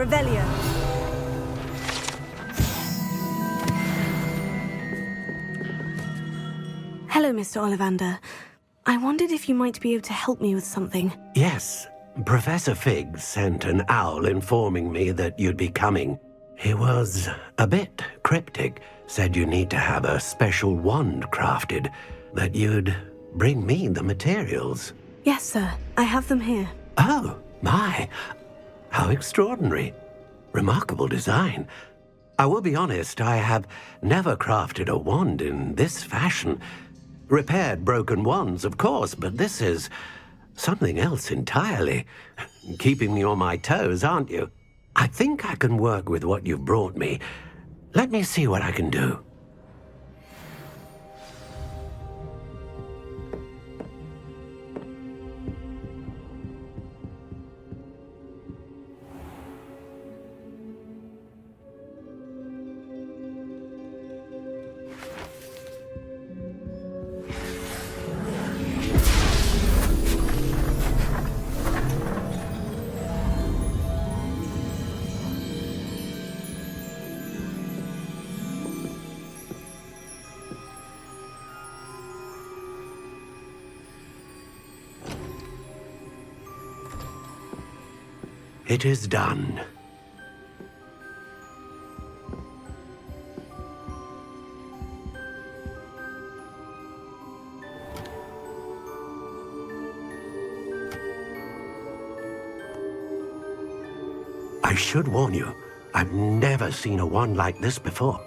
Revelio. Hello, Mr. Ollivander. I wondered if you might be able to help me with something. Yes, Professor Fig sent an owl informing me that you'd be coming. He was a bit cryptic, said you need to have a special wand crafted, that you'd bring me the materials. Yes, sir. I have them here. Oh, my. How extraordinary. Remarkable design. I will be honest, I have never crafted a wand in this fashion. Repaired broken wands, of course, but this is something else entirely. Keeping me on my toes, aren't you? I think I can work with what you've brought me. Let me see what I can do. It is done. I should warn you, I've never seen a wand like this before.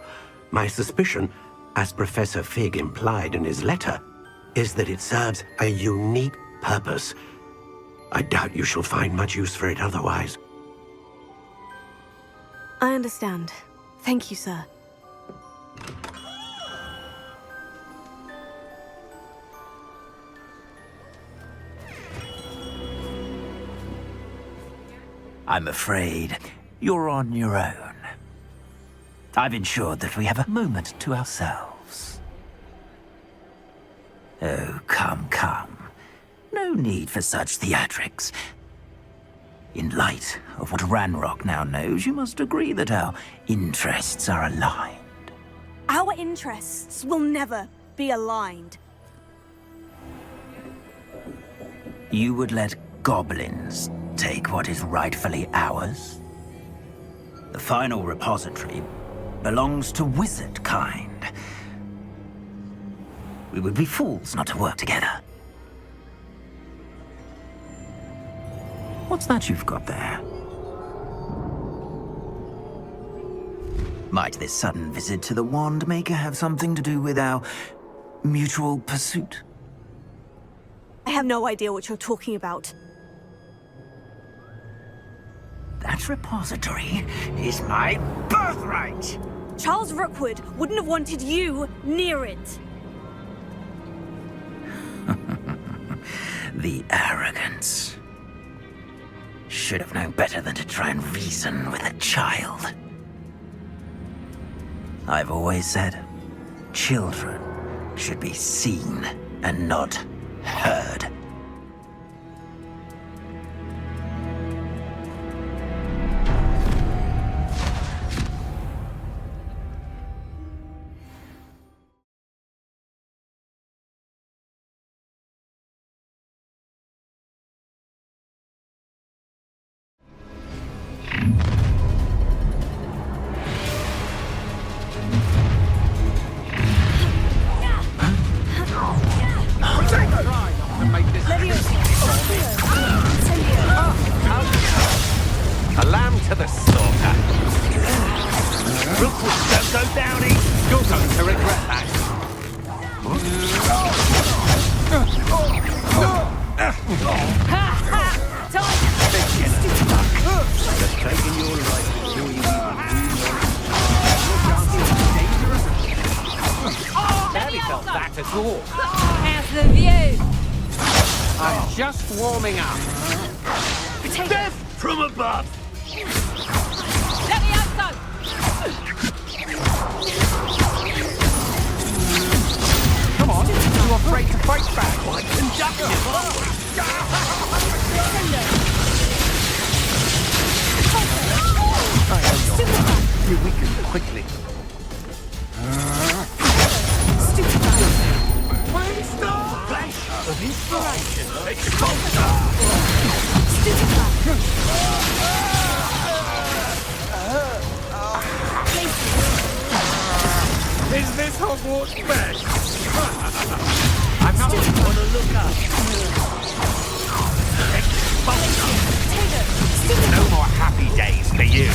My suspicion, as Professor Fig implied in his letter, is that it serves a unique purpose. I doubt you shall find much use for it otherwise. I understand. Thank you, sir. I'm afraid you're on your own. I've ensured that we have a moment to ourselves. Oh, come, come. No need for such theatrics. In light of what Ranrock now knows, you must agree that our interests are aligned. Our interests will never be aligned. You would let goblins take what is rightfully ours? The final repository belongs to wizard kind. We would be fools not to work together. What's that you've got there? Might this sudden visit to the Wand Maker have something to do with our mutual pursuit? I have no idea what you're talking about. That repository is my birthright! Charles Rookwood wouldn't have wanted you near it. The arrogance. Should have known better than to try and reason with a child. I've always said, children should be seen and not heard. A lamb to the slaughter. Rookwood, don't go downy! You're going to regret that. Just taking your life before you Barely felt that at all. How's the view? I'm just warming up. Death from above! Let me out, son! Come on, you afraid to fight back? You weaken quickly. Flash of inspiration. Is this Hogwarts best? I'm not on the lookout. No more happy days for you.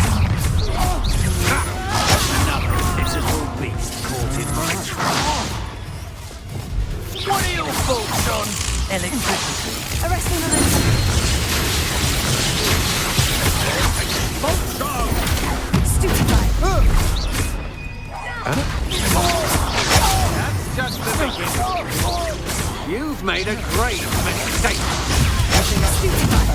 Another invisible beast caught in my trap. What are your thoughts on electricity? Arresting momentum. Stupefied. That's just the beginning. You've made a great mistake. Stupefied.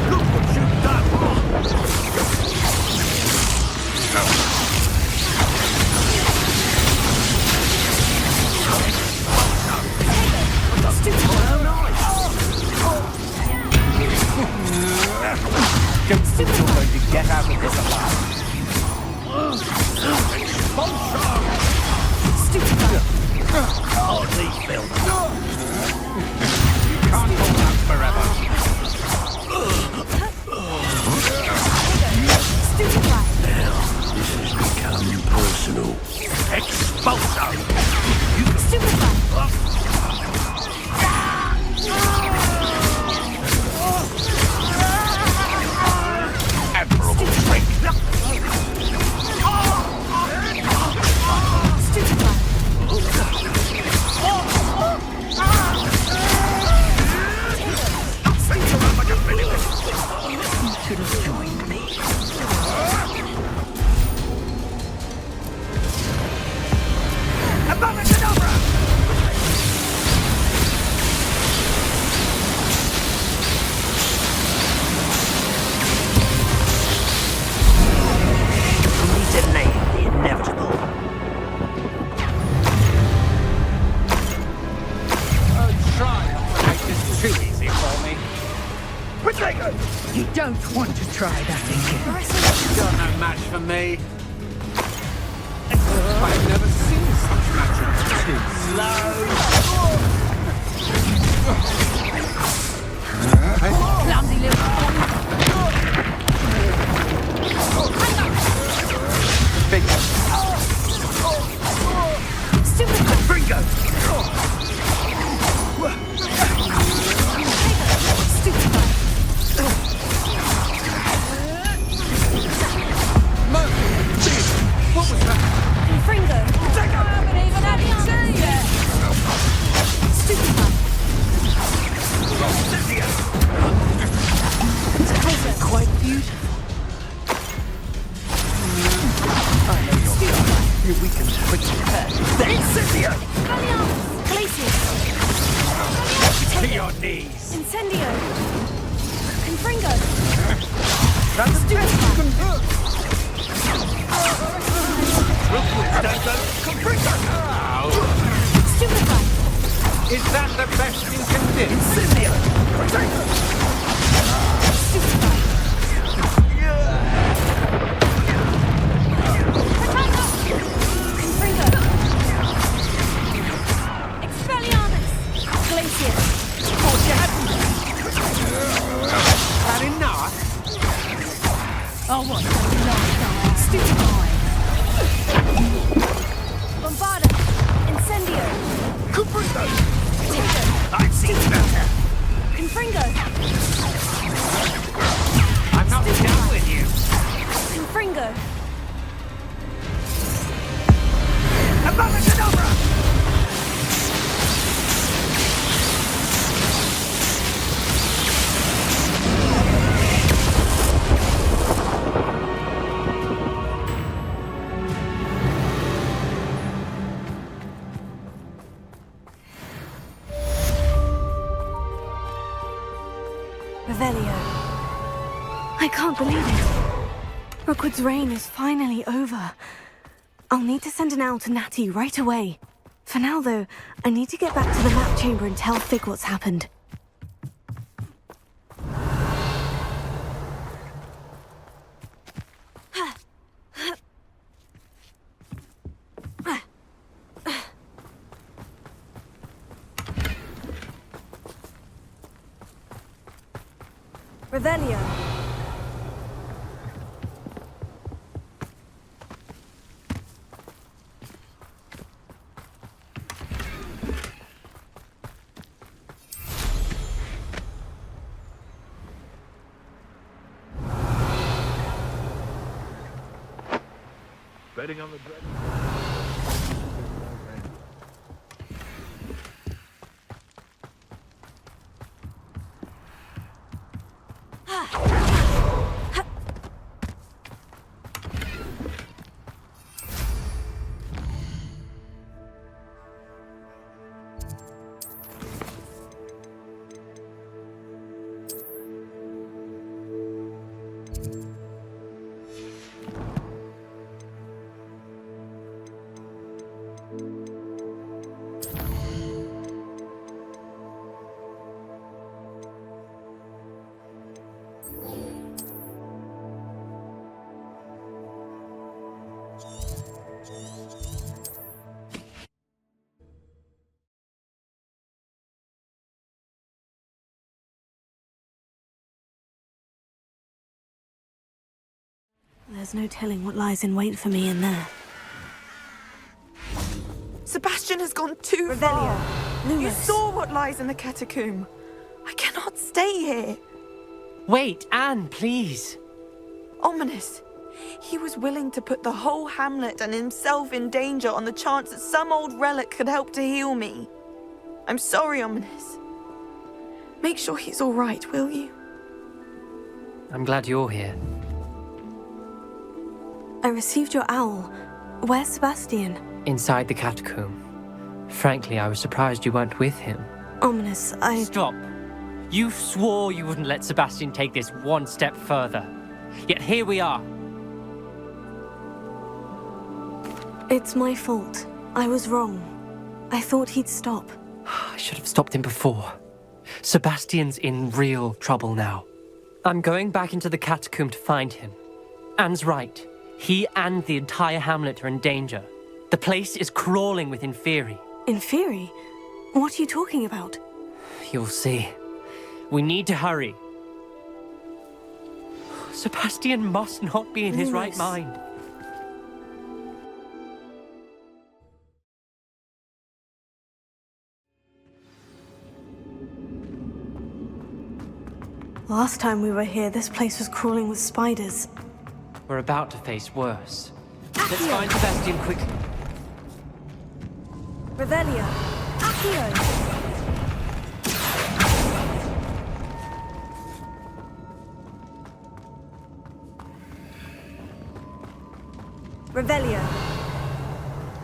Look what you've done. Don't think you're going to get out of this alive. Hardly built. You can't hold out forever. Now, this has become personal. Expulso! Admirable trick. You should have joined me. Only delay the inevitable. Oh, try not to make this too easy for me. Potato! You don't want to try that again. You're no match for me. I've never seen such magic. Too Clumsy little... big. Bingo! What was that? Fringo. I haven't even had it tea yet. Quite beautiful. I know you're done. You weaken quickly. Incendio! Glacius. To your knees. Incendio. Confringo. That's the best you can do. Stupefy. Is that the best you can do? Incendio! Stupefy. Confringo. Expelliarmus. Glacius. Thought you hadn't. Had enough? Oh, what a nice Stupefy. Bombarda. Incendio. Confringo! Potato. I've seen better. Confringo. I'm not done with you. Confringo. Abacadabra! Revelio. I can't believe it. Rookwood's reign is finally over. I'll need to send an owl to Natty right away. For now, though, I need to get back to the map chamber and tell Fig what's happened. Revelio. Betting on the dread. There's no telling what lies in wait for me in there. Sebastian has gone too far. You saw what lies in the catacomb. I cannot stay here. Wait, Anne, please. Ominous. He was willing to put the whole hamlet and himself in danger on the chance that some old relic could help to heal me. I'm sorry, Ominous. Make sure he's all right, will you? I'm glad you're here. I received your owl. Where's Sebastian? Inside the catacomb. Frankly, I was surprised you weren't with him. Ominous, Stop. You swore you wouldn't let Sebastian take this one step further. Yet here we are. It's my fault. I was wrong. I thought he'd stop. I should have stopped him before. Sebastian's in real trouble now. I'm going back into the catacomb to find him. Anne's right. He and the entire hamlet are in danger. The place is crawling with Inferi. Inferi? What are you talking about? You'll see. We need to hurry. Sebastian must not be in his right mind. Last time we were here, this place was crawling with spiders. We're about to face worse. Let's find Sebastian quickly. Revelio. Accio. Revelio.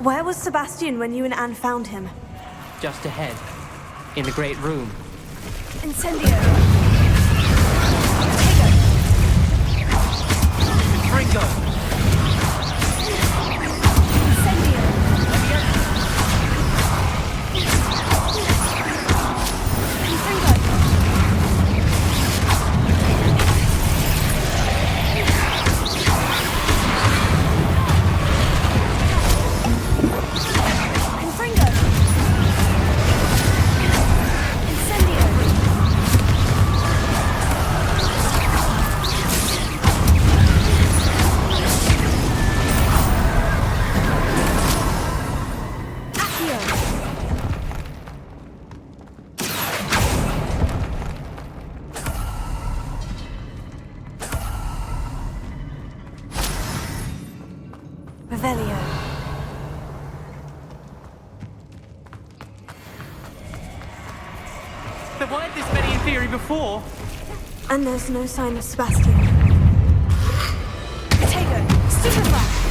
Where was Sebastian when you and Anne found him? Just ahead. In the Great Room. Incendio. Ringo! Revelio. There weren't this many in theory before. And there's no sign of Sebastian. Potato, stupefy!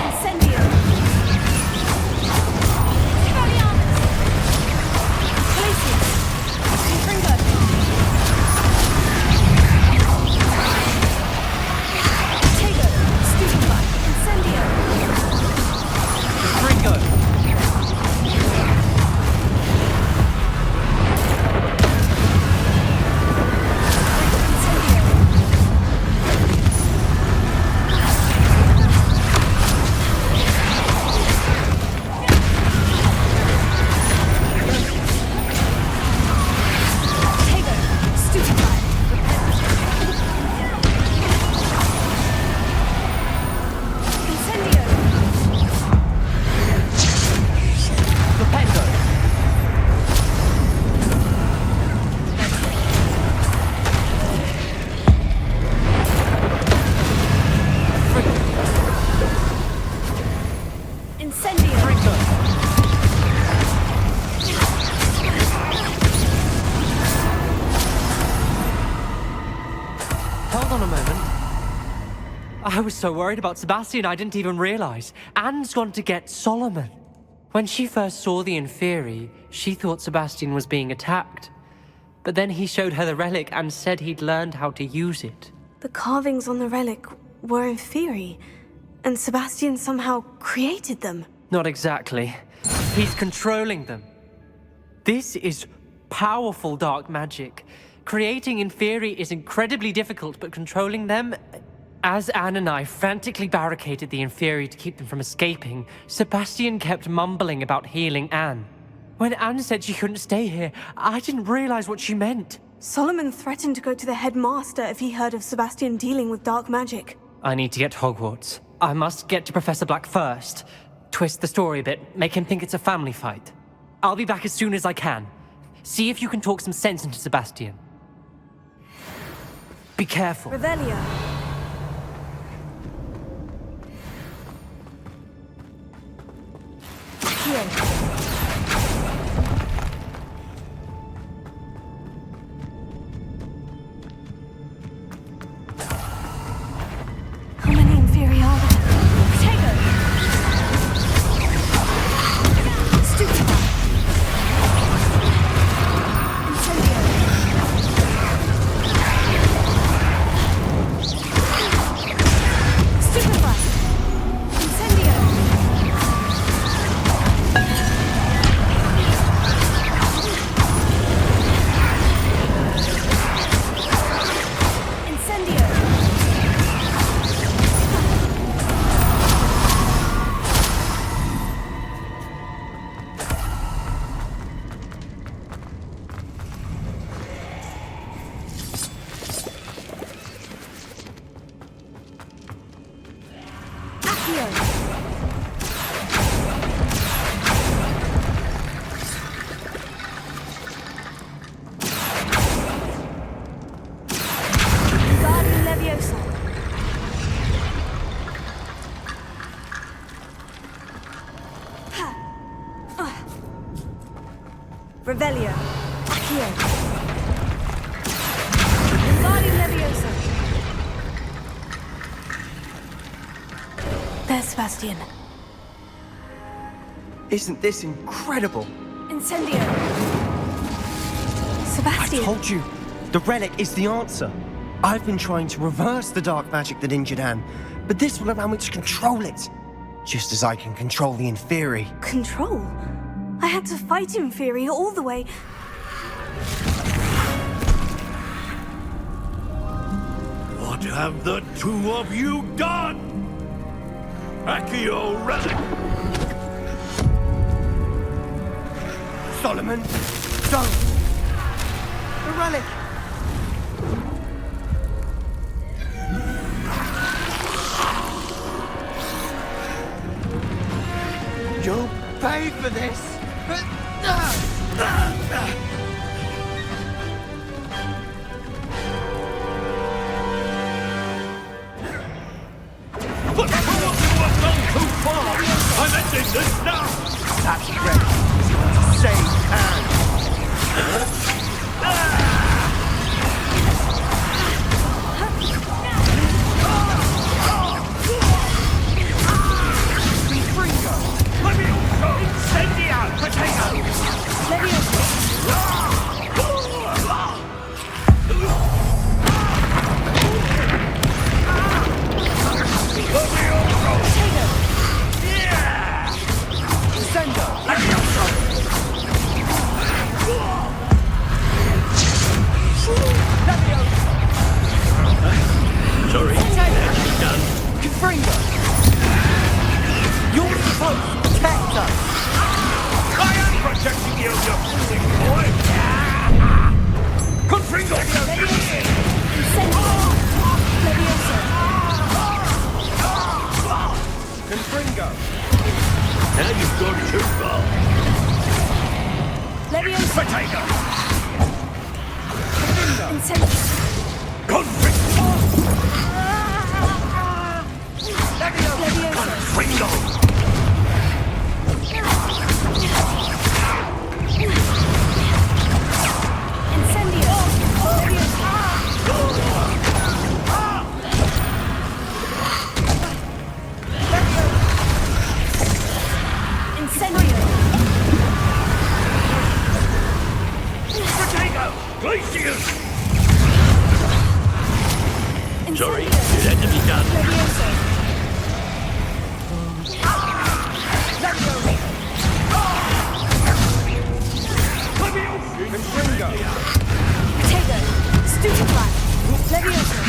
Incendio! on a moment. I was so worried about Sebastian, I didn't even realize. Anne's gone to get Solomon. When she first saw the Inferi, she thought Sebastian was being attacked. But then he showed her the relic and said he'd learned how to use it. The carvings on the relic were Inferi, and Sebastian somehow created them. Not exactly. He's controlling them. This is powerful dark magic. Creating Inferi is incredibly difficult, but controlling them... As Anne and I frantically barricaded the Inferi to keep them from escaping, Sebastian kept mumbling about healing Anne. When Anne said she couldn't stay here, I didn't realize what she meant. Solomon threatened to go to the headmaster if he heard of Sebastian dealing with dark magic. I need to get to Hogwarts. I must get to Professor Black first. Twist the story a bit, make him think it's a family fight. I'll be back as soon as I can. See if you can talk some sense into Sebastian. Be careful. Revelio. Here. How many Inferi are there? Potato! Stupid! Incendio! Stupefy! Incendio! Incendio! Accio! Guardian Leviosa! Revelio! Accio! Guardian Leviosa! There's Sebastian. Isn't this incredible? Incendio! I Sebastian! told you, the relic is the answer. I've been trying to reverse the dark magic that injured Anne, but this will allow me to control it. Just as I can control the Inferi. Control? I had to fight Inferi all the way. What have the two of you done? Accio relic! Solomon, don't! The relic! You'll pay for this! But who have gone too far? I'm ending this now! That's great. Save Anne. Let me also incendio! Potato! Sorry, that's done. Confringo! You're supposed to protect us! I am protecting you, you fooling boy! Confringo! Confringo! Now you've gone too far. Potato! Confringo! Confringo! Sorry, it had to be done. Potato. Stupefy. Leviosa.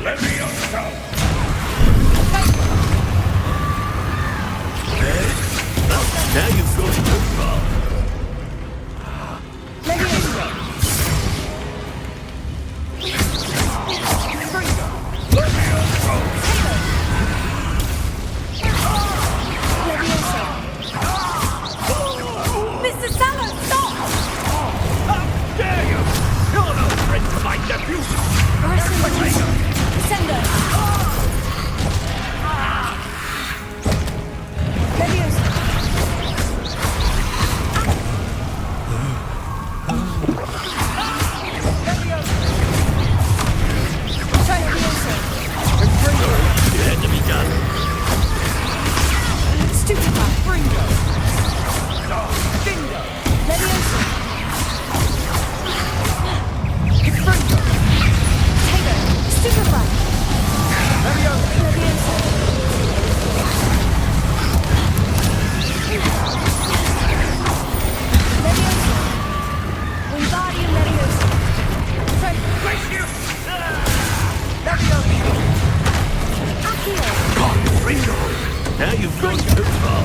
Leviosa. Now you've gone too far. Mr. Sallow, stop! How dare you! You're no friend to my nephew! Descendo. Leviosa. Try Leviosa. It had to be done. Stupefy. Bingo! Leviosa. Bingo! Potato. Stupefy. Leviosa. Leviosa. Wingardium Leviosa. Accio. God, Ringo! Now you've gone too far.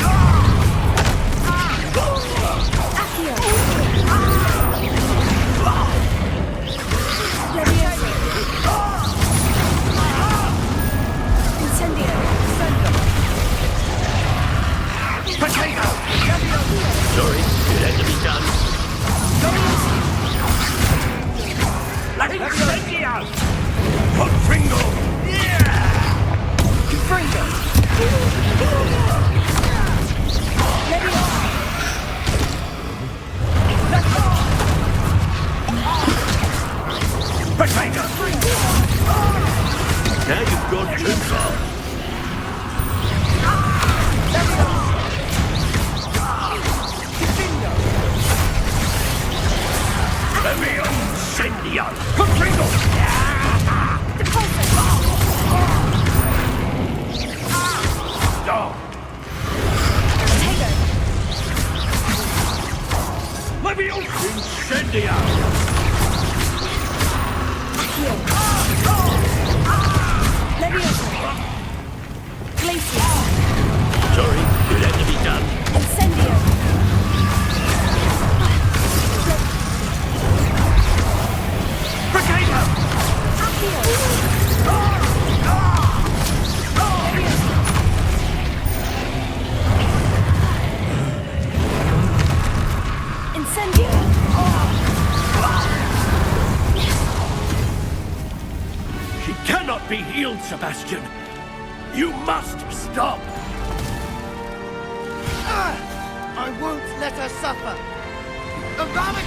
Now you've gone too far. Sorry, it had to be done. Incendio! Fringo! Now you've gone too far. Incendio! Fringo! Incendio! Sorry, it had to be done. Incendio. She cannot be healed, Sebastian. You must stop! I won't let her suffer! Avada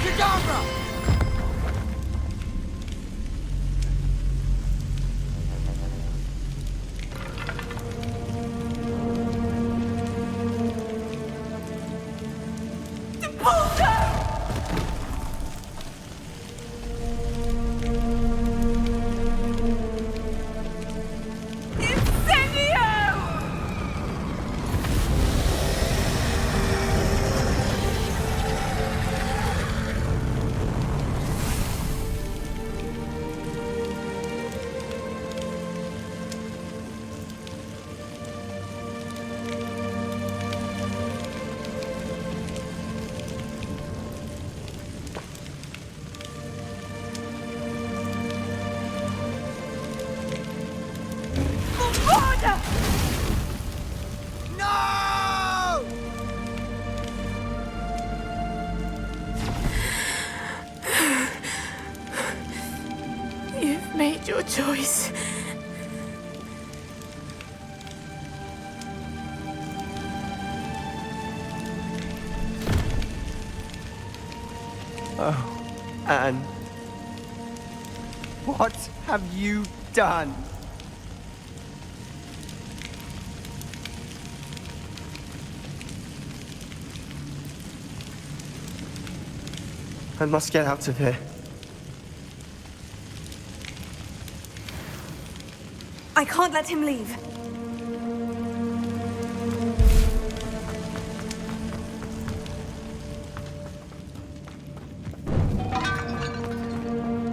No! You've made your choice. Oh, Anne. What have you done? I must get out of here. I can't let him leave.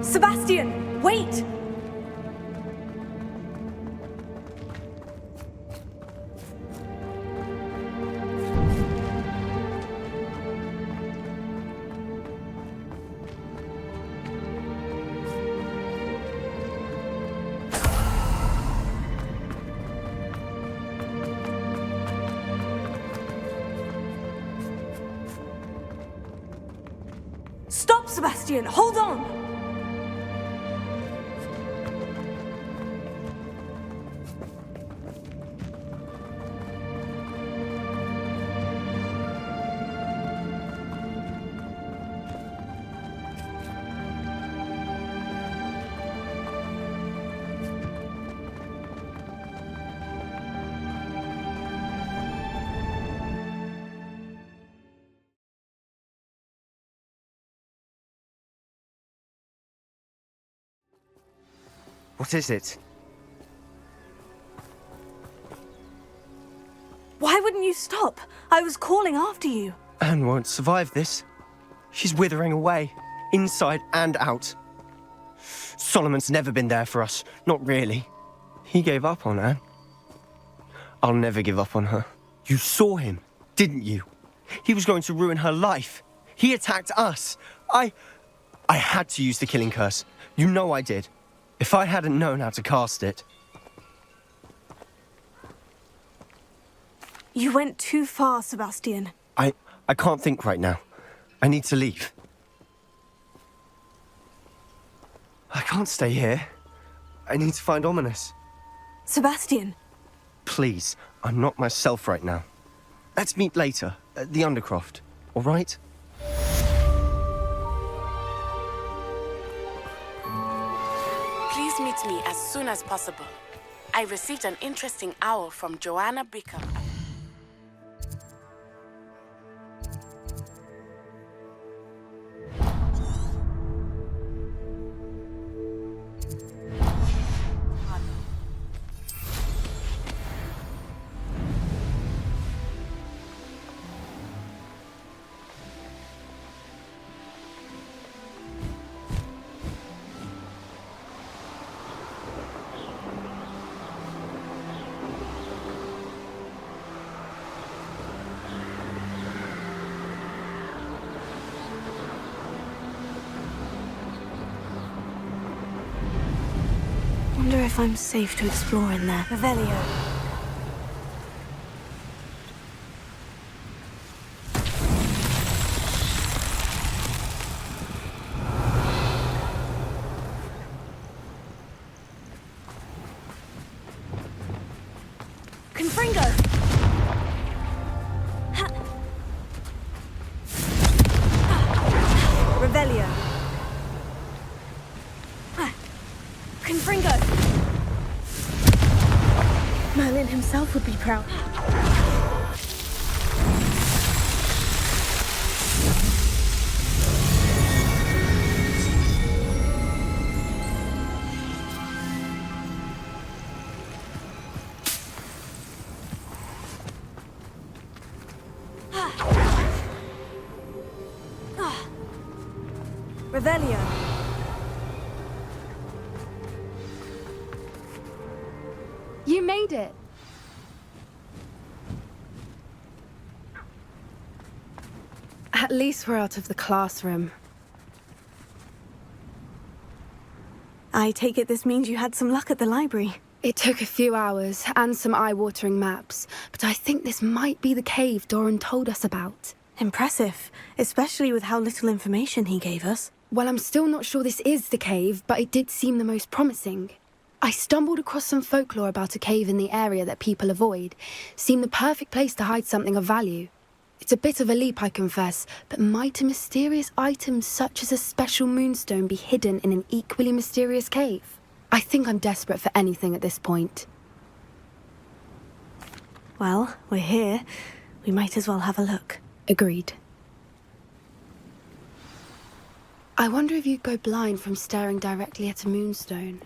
Sebastian, wait! Stop, Sebastian! Hold on! What is it? Why wouldn't you stop? I was calling after you. Anne won't survive this. She's withering away, inside and out. Solomon's never been there for us, not really. He gave up on Anne. I'll never give up on her. You saw him, didn't you? He was going to ruin her life. He attacked us. I had to use the killing curse. You know I did. If I hadn't known how to cast it... You went too far, Sebastian. I can't think right now. I need to leave. I can't stay here. I need to find Ominous. Sebastian. Please, I'm not myself right now. Let's meet later, at the Undercroft, all right? Please meet me as soon as possible. I received an interesting owl from Joanna Bicker. Wonder if I'm safe to explore in there. Revelio. Confringo! Revelio. Confringo! Merlin himself would be proud. Revelio. You made it. At least we're out of the classroom. I take it this means you had some luck at the library. It took a few hours and some eye-watering maps, but I think this might be the cave Doran told us about. Impressive, especially with how little information he gave us. Well, I'm still not sure this is the cave, but it did seem the most promising. I stumbled across some folklore about a cave in the area that people avoid. Seemed the perfect place to hide something of value. It's a bit of a leap, I confess, but might a mysterious item such as a special moonstone be hidden in an equally mysterious cave? I think I'm desperate for anything at this point. Well, we're here. We might as well have a look. Agreed. I wonder if you'd go blind from staring directly at a moonstone.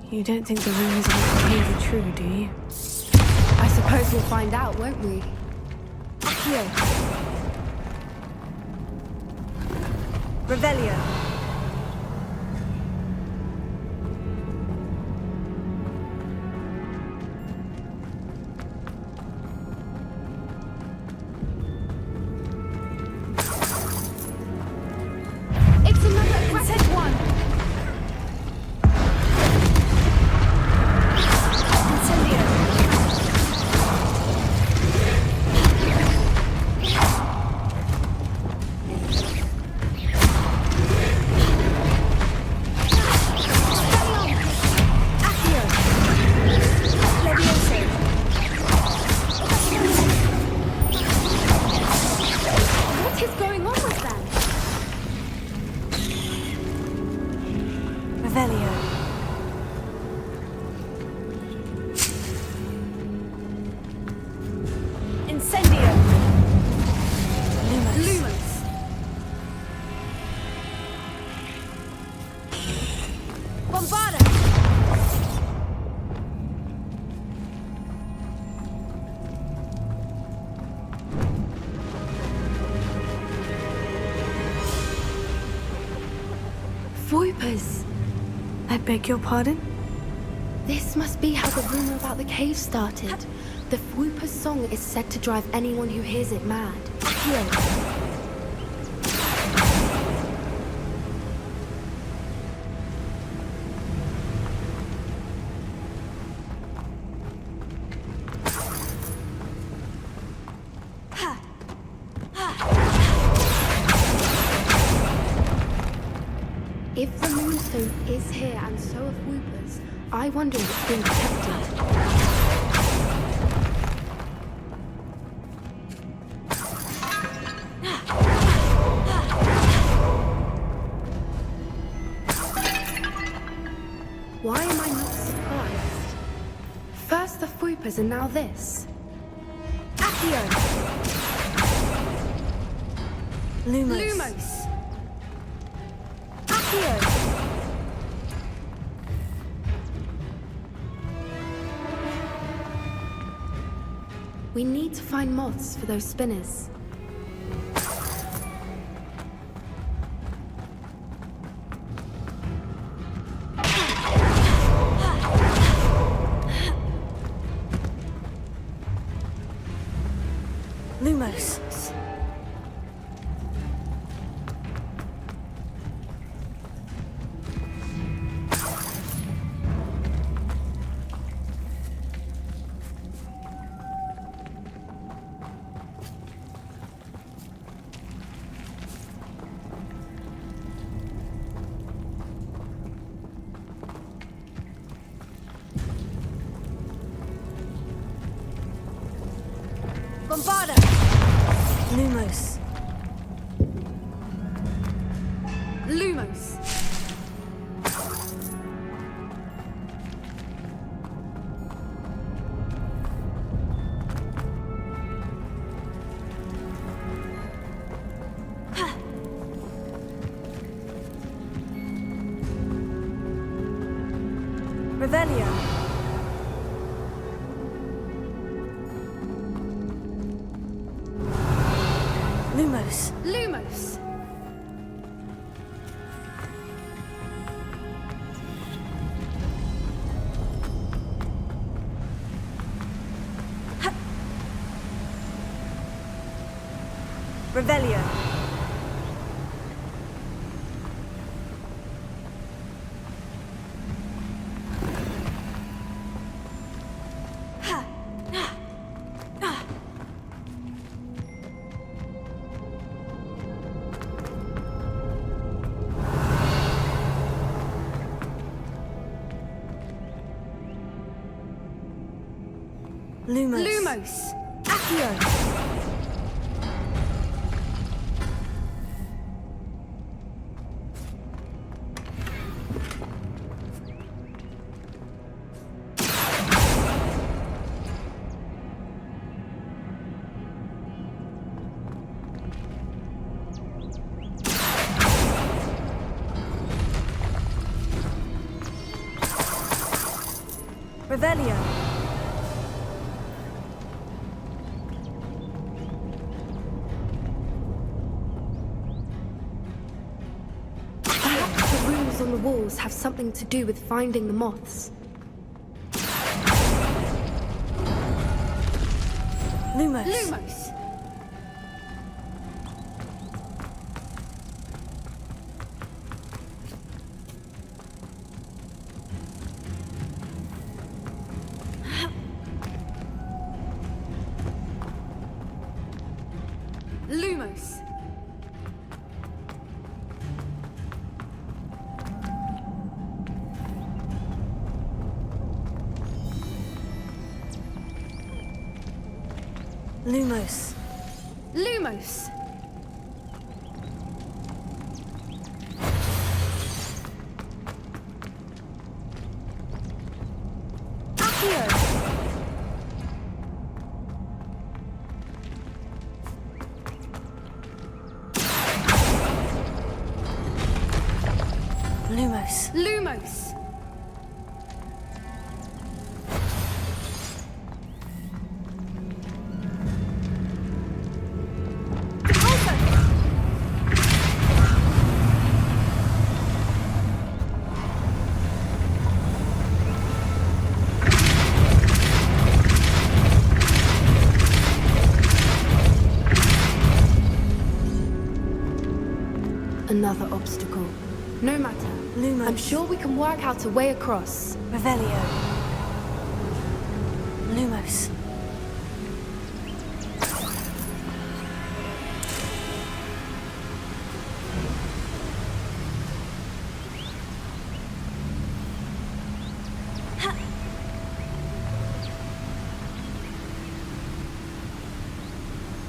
You don't think the rumors about the cave are true, do you? I suppose we'll find out, won't we? Accio. Revelio. It's another aggressive one! What is going on with them? Revelio. Incendio. Lumos. Bombarda. Voipers. I beg your pardon? This must be how the rumor about the cave started. The Whooper's song is said to drive anyone who hears it mad. Accio. If the moonstone is here and so are Whoopers, I wonder if it's been protected. Why am I not surprised? First the Whoopers and now this. Accio! Lumos. Lumos! Accio! We need to find moths for those spinners. Lumos. Bombarda! Lumos. Lumos. Revelio. Lumos. Lumos. Revelio. Lumos. Lumos. Accio. Revelio. Perhaps the runes on the walls have something to do with finding the moths. Lumos. Lumos. Lumos. Lumos. Lumos. Accio. Lumos. Lumos. Another obstacle. No matter. Lumos. I'm sure we can work out a way across. Revelio. Lumos.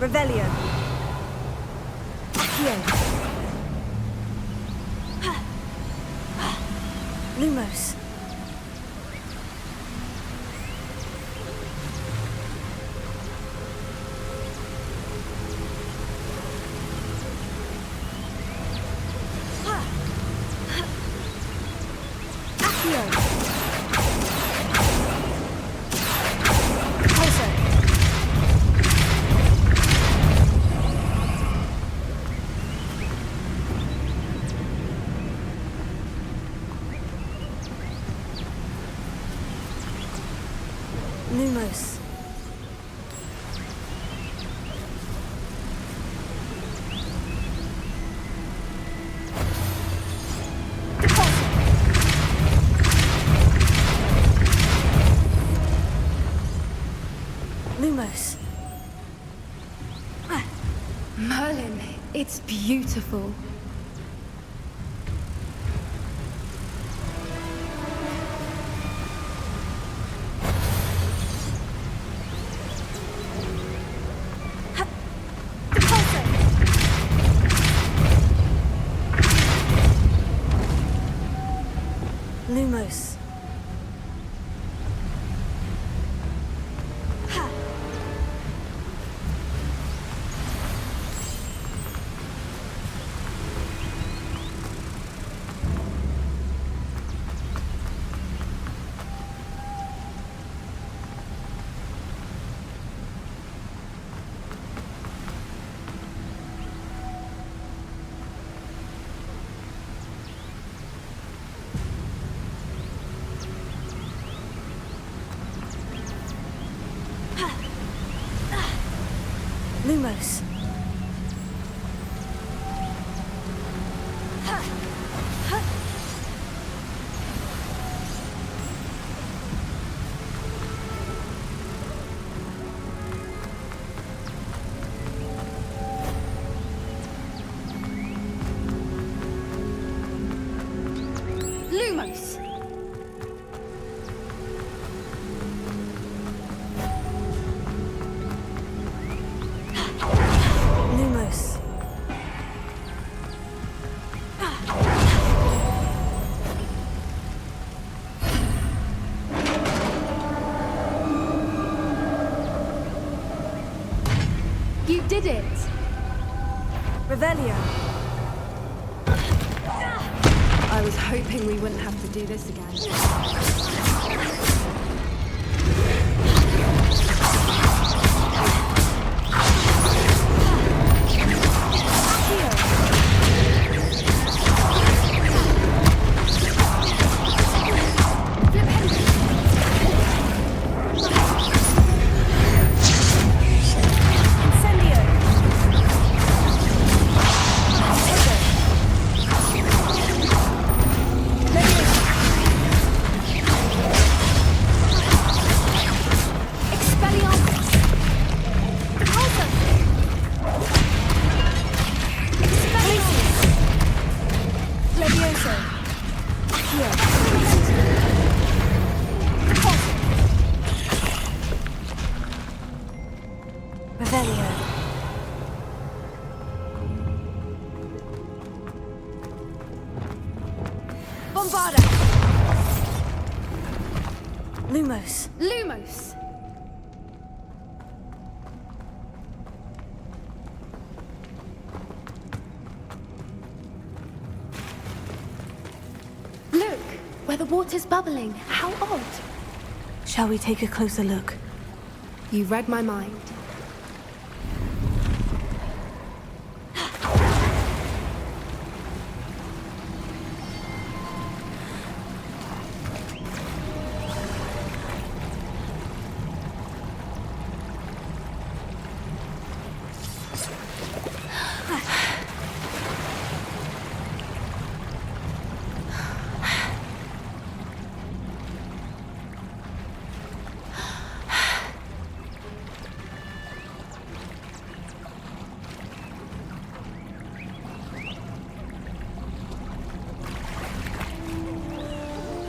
Revelio. Accio. Lumos. Accio. Pulso. Lumos. Lumos. Merlin, it's beautiful. Lumos. Lumos! Lumos. You did it! Revelio. I was hoping we wouldn't have to do this again. Revelio. Bombarda! Lumos. Lumos! Look, where the water's bubbling. How odd. Shall we take a closer look? You read my mind.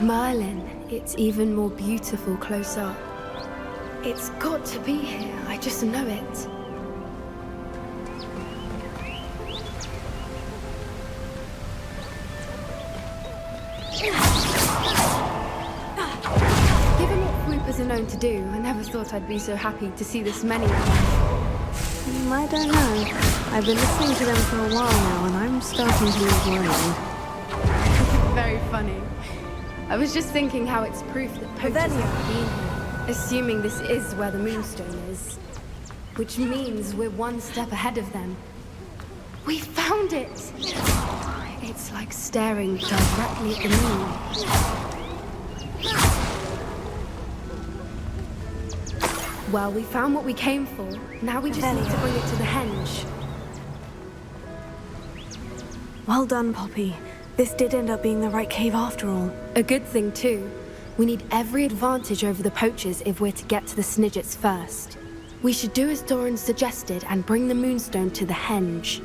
Merlin, it's even more beautiful close up. It's got to be here, I just know it. Given what Groupers are known to do, I never thought I'd be so happy to see this many of them. I don't know. I've been listening to them for a while now, and I'm starting to lose my mind. Very funny. I was just thinking how it's proof that poachers have been here, assuming this is where the Moonstone is. Which means we're one step ahead of them. We found it! It's like staring directly at the moon. Well, we found what we came for. Now we just need to bring it to the henge. Well done, Poppy. This did end up being the right cave after all. A good thing, too. We need every advantage over the poachers if we're to get to the Snidgets first. We should do as Doran suggested and bring the Moonstone to the henge.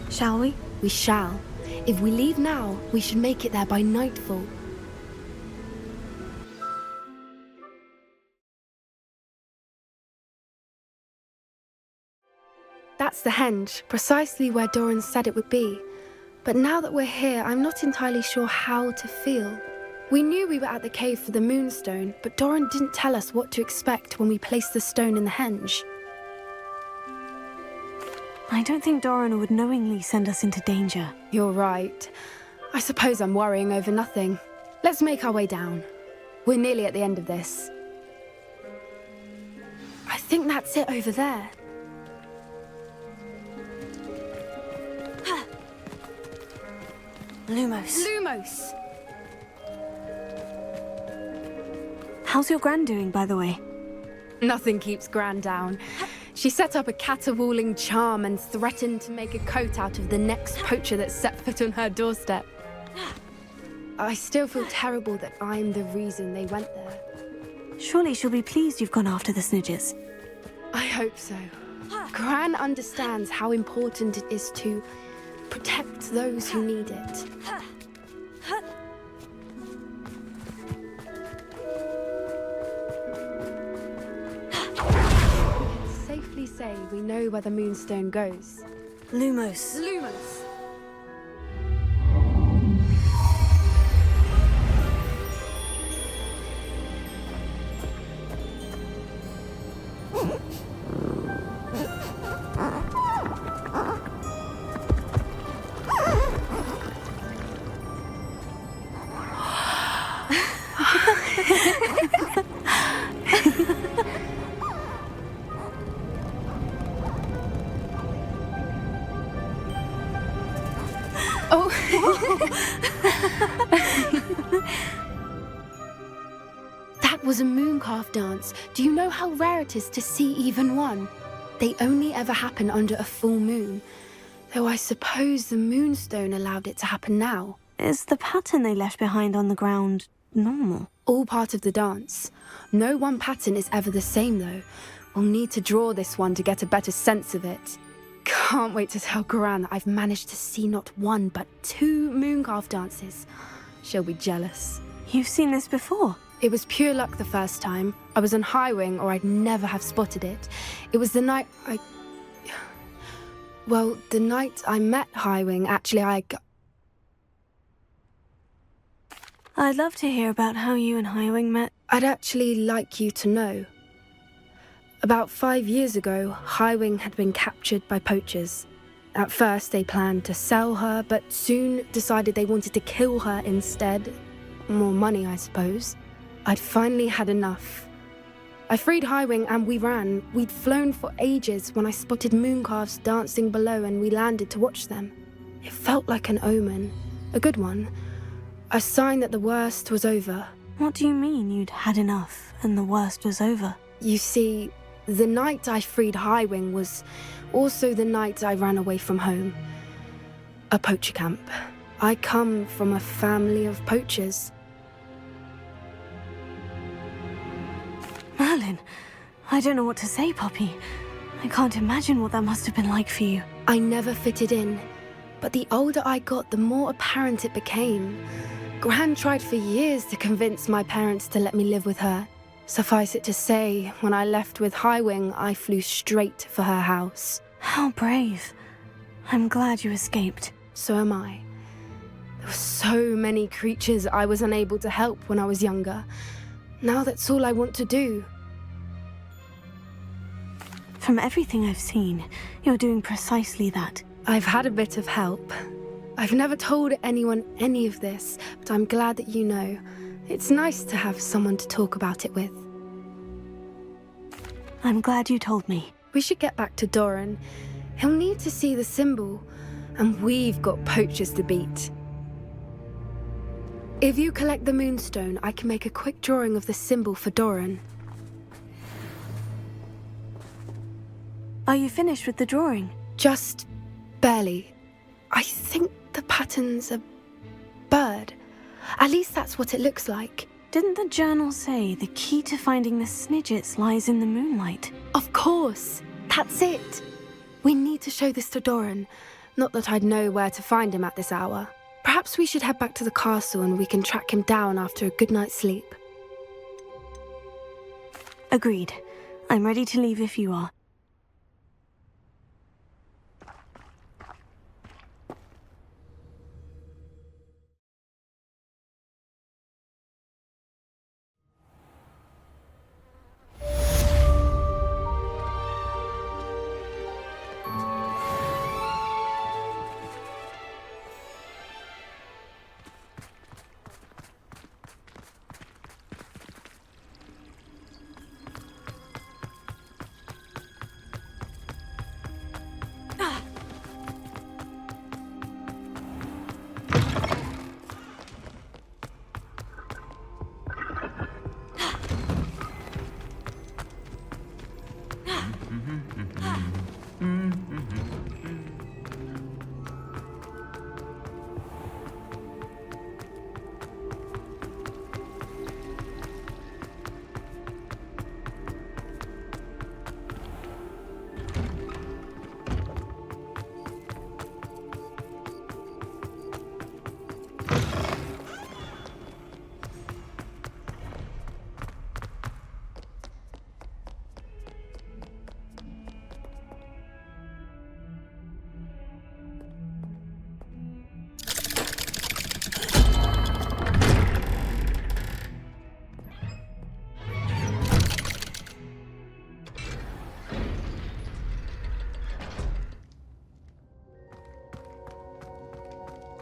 Shall we? We shall. If we leave now, we should make it there by nightfall. That's the henge, precisely where Doran said it would be. But now that we're here, I'm not entirely sure how to feel. We knew we were at the cave for the Moonstone, but Doran didn't tell us what to expect when we placed the stone in the henge. I don't think Doran would knowingly send us into danger. You're right. I suppose I'm worrying over nothing. Let's make our way down. We're nearly at the end of this. I think that's it over there. Lumos. Lumos! How's your gran doing, by the way? Nothing keeps Gran down. She set up a caterwauling charm and threatened to make a coat out of the next poacher that set foot on her doorstep. I still feel terrible that I'm the reason they went there. Surely she'll be pleased you've gone after the Snidgets. I hope so. Gran understands how important it is to protect those who need it. Safely say we know where the Moonstone goes. Lumos. Lumos! That was a mooncalf dance. Do you know how rare it is to see even one? They only ever happen under a full moon. Though I suppose the Moonstone allowed it to happen now. Is the pattern they left behind on the ground normal? All part of the dance. No one pattern is ever the same, though. We'll need to draw this one to get a better sense of it. Can't wait to tell Gran that I've managed to see not one, but 2 mooncalf dances. She'll be jealous. You've seen this before? It was pure luck the first time. I was on Highwing, or I'd never have spotted it. It was the night Well, the night I met Highwing, actually, I'd love to hear about how you and Highwing met. I'd actually like you to know. About 5 years ago, Highwing had been captured by poachers. At first, they planned to sell her, but soon decided they wanted to kill her instead. More money, I suppose. I'd finally had enough. I freed Highwing and we ran. We'd flown for ages when I spotted mooncalves dancing below and we landed to watch them. It felt like an omen. A good one. A sign that the worst was over. What do you mean you'd had enough and the worst was over? You see, the night I freed Highwing was also the night I ran away from home. A poacher camp. I come from a family of poachers. Merlin, I don't know what to say, Poppy. I can't imagine what that must have been like for you. I never fitted in, but the older I got, the more apparent it became. Gran tried for years to convince my parents to let me live with her. Suffice it to say, when I left with Highwing, I flew straight for her house. How brave. I'm glad you escaped. So am I. There were so many creatures I was unable to help when I was younger. Now that's all I want to do. From everything I've seen, you're doing precisely that. I've had a bit of help. I've never told anyone any of this, but I'm glad that you know. It's nice to have someone to talk about it with. I'm glad you told me. We should get back to Doran. He'll need to see the symbol, and we've got poachers to beat. If you collect the Moonstone, I can make a quick drawing of the symbol for Doran. Are you finished with the drawing? Just barely. I think the pattern's a bird. At least that's what it looks like. Didn't the journal say the key to finding the Snidgets lies in the moonlight? Of course. That's it. We need to show this to Doran. Not that I'd know where to find him at this hour. Perhaps we should head back to the castle and we can track him down after a good night's sleep. Agreed. I'm ready to leave if you are.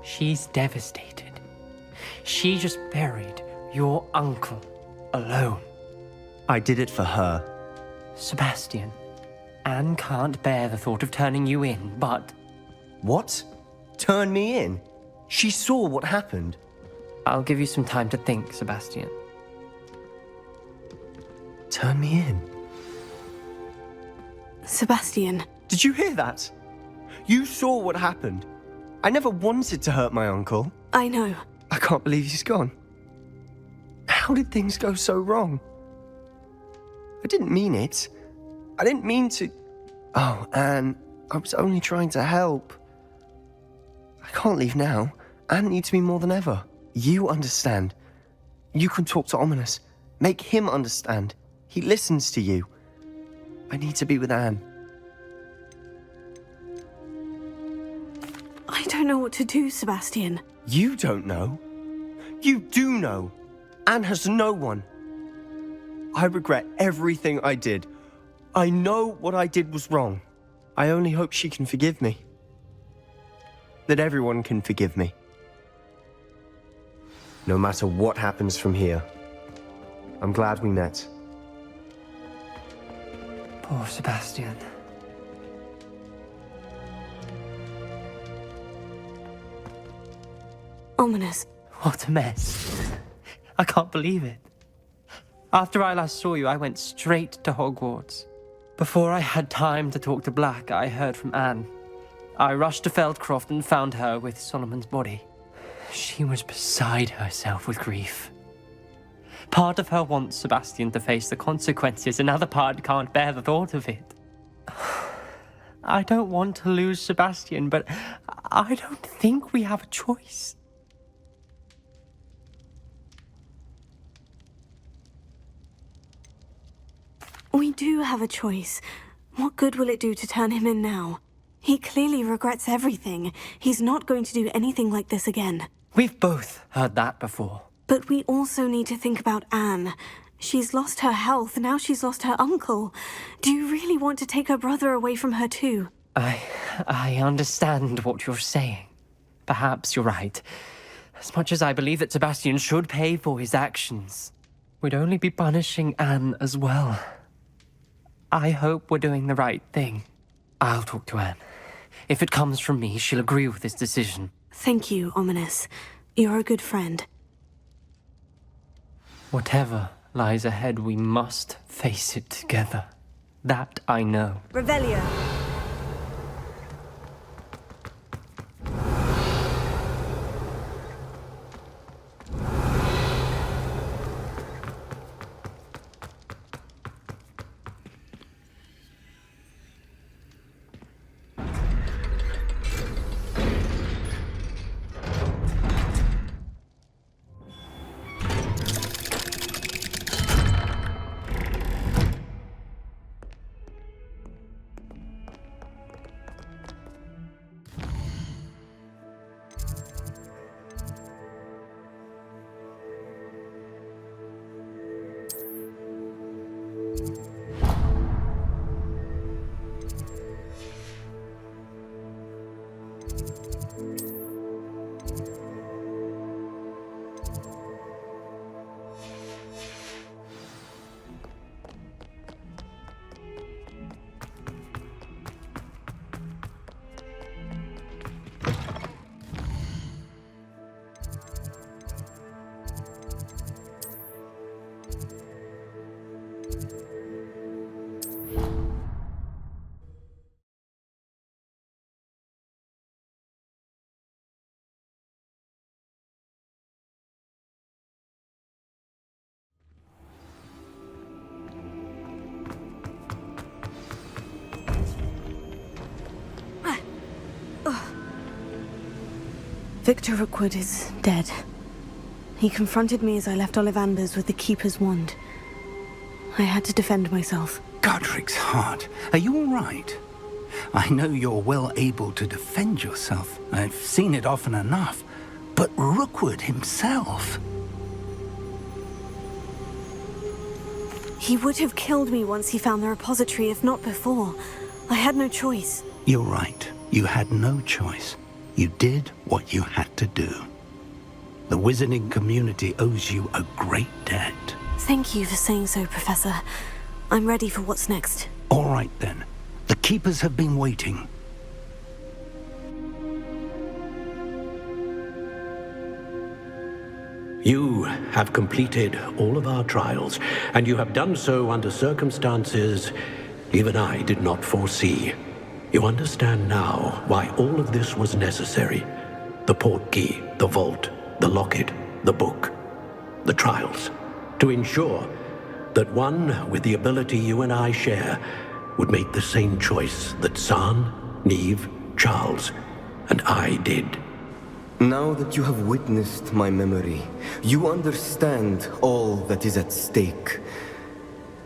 She's devastated. She just buried your uncle alone. I did it for her. Sebastian, Anne can't bear the thought of turning you in, but... What? Turn me in? She saw what happened. I'll give you some time to think, Sebastian. Turn me in? Sebastian. Did you hear that? You saw what happened. I never wanted to hurt my uncle. I know. I can't believe he's gone. How did things go so wrong? I didn't mean it. I didn't mean to... Oh, Anne, I was only trying to help. I can't leave now. Anne needs me more than ever. You understand. You can talk to Ominous. Make him understand. He listens to you. I need to be with Anne. I don't know what to do, Sebastian. You don't know. You do know. Anne has no one. I regret everything I did. I know what I did was wrong. I only hope she can forgive me. That everyone can forgive me. No matter what happens from here. I'm glad we met. Poor Sebastian. Ominous. What a mess. I can't believe it. After I last saw you, I went straight to Hogwarts. Before I had time to talk to Black, I heard from Anne. I rushed to Feldcroft and found her with Solomon's body. She was beside herself with grief. Part of her wants Sebastian to face the consequences, another part can't bear the thought of it. I don't want to lose Sebastian, but I don't think we have a choice. We do have a choice. What good will it do to turn him in now? He clearly regrets everything. He's not going to do anything like this again. We've both heard that before. But we also need to think about Anne. She's lost her health, now she's lost her uncle. Do you really want to take her brother away from her too? I understand what you're saying. Perhaps you're right. As much as I believe that Sebastian should pay for his actions, we'd only be punishing Anne as well. I hope we're doing the right thing. I'll talk to Anne. If it comes from me, she'll agree with this decision. Thank you, Ominous. You're a good friend. Whatever lies ahead, we must face it together. That I know. Revelio. Victor Rookwood is dead. He confronted me as I left Ollivanders with the Keeper's wand. I had to defend myself. Godric's heart. Are you all right? I know you're well able to defend yourself. I've seen it often enough. But Rookwood himself... He would have killed me once he found the repository, if not before. I had no choice. You're right. You had no choice. You did what you had to do. The wizarding community owes you a great debt. Thank you for saying so, Professor. I'm ready for what's next. All right, then. The Keepers have been waiting. You have completed all of our trials, and you have done so under circumstances even I did not foresee. You understand now why all of this was necessary. The portkey, the vault, the locket, the book, the trials. To ensure that one with the ability you and I share would make the same choice that San, Neve, Charles, and I did. Now that you have witnessed my memory, you understand all that is at stake.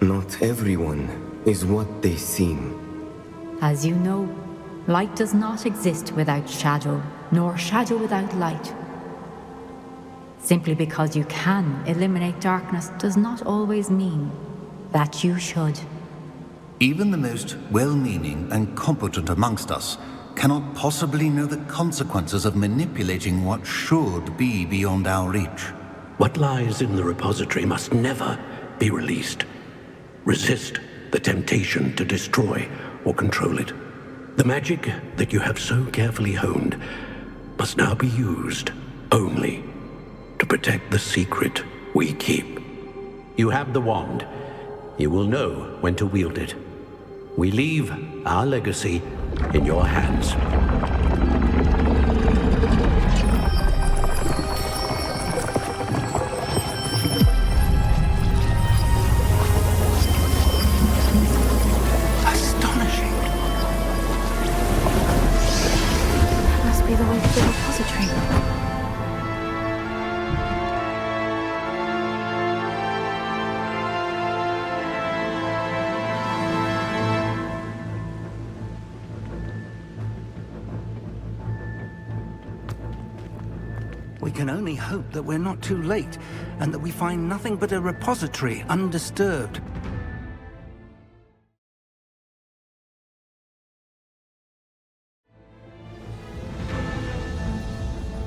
Not everyone is what they seem. As you know, light does not exist without shadow, nor shadow without light. Simply because you can eliminate darkness does not always mean that you should. Even the most well-meaning and competent amongst us cannot possibly know the consequences of manipulating what should be beyond our reach. What lies in the repository must never be released. Resist the temptation to destroy or control it. The magic that you have so carefully honed must now be used only to protect the secret we keep. You have the wand. You will know when to wield it. We leave our legacy in your hands. Astonishing. That must be the way to the repository. We can only hope that we're not too late, and that we find nothing but a repository undisturbed.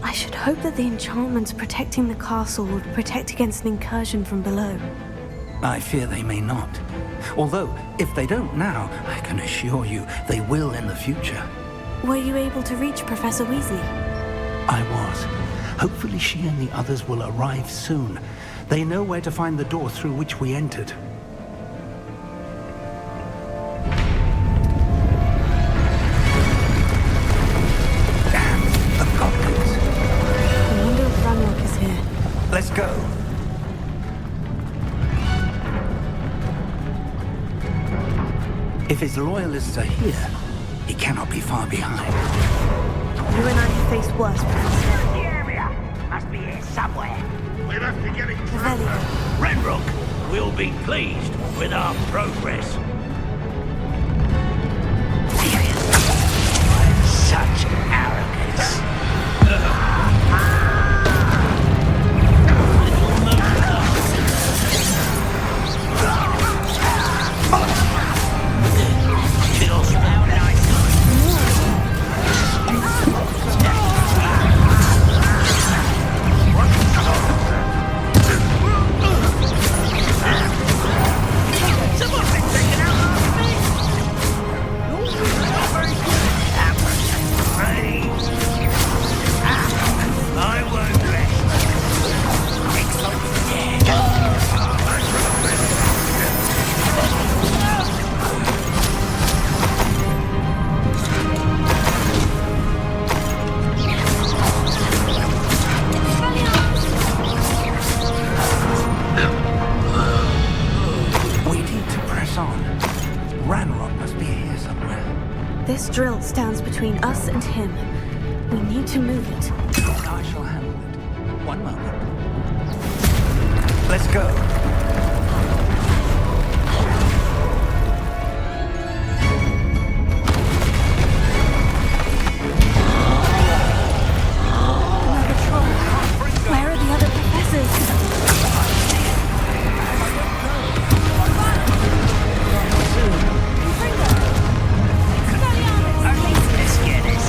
I should hope that the enchantments protecting the castle would protect against an incursion from below. I fear they may not. Although, if they don't now, I can assure you they will in the future. Were you able to reach Professor Weasley? I was. Hopefully she and the others will arrive soon. They know where to find the door through which we entered. Damn, the goblins. I wonder if Ranrock is here. Let's go. If his loyalists are here, he cannot be far behind. You and I have faced worse, Professor. Must be here somewhere. We must be getting Revelio. Ranrock will be pleased with our progress. Such arrogance. It'll smell nice. Someone's been taken out of me! Not very good. I won't rest. Next We need to press on. Ranrock must be here somewhere. This drill stands between us and him. We need to move it. I shall handle it. One moment. Let's go. Another troll. Where are the other professors? Let's get it.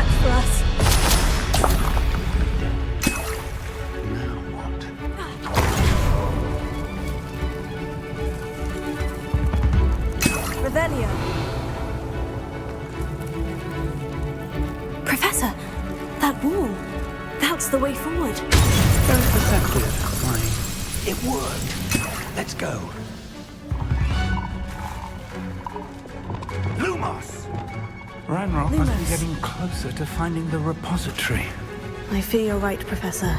much for us. Revelio. Professor, that wall. That's the way forward. Don't protect it. Why? It worked. Let's go. Lumos! Ranrock must be getting closer to finding the repository. I fear you're right, Professor.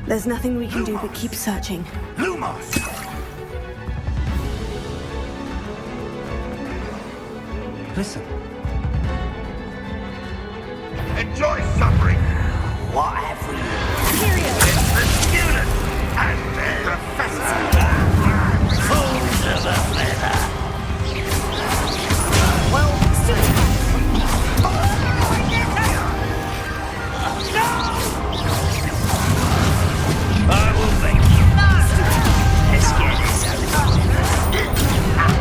There's nothing we can do but keep searching. Lumos! Listen. Enjoy suffering! What have we? It's the student and the professor! Fools of a feather! Well, I will thank you. Let's get this over with. How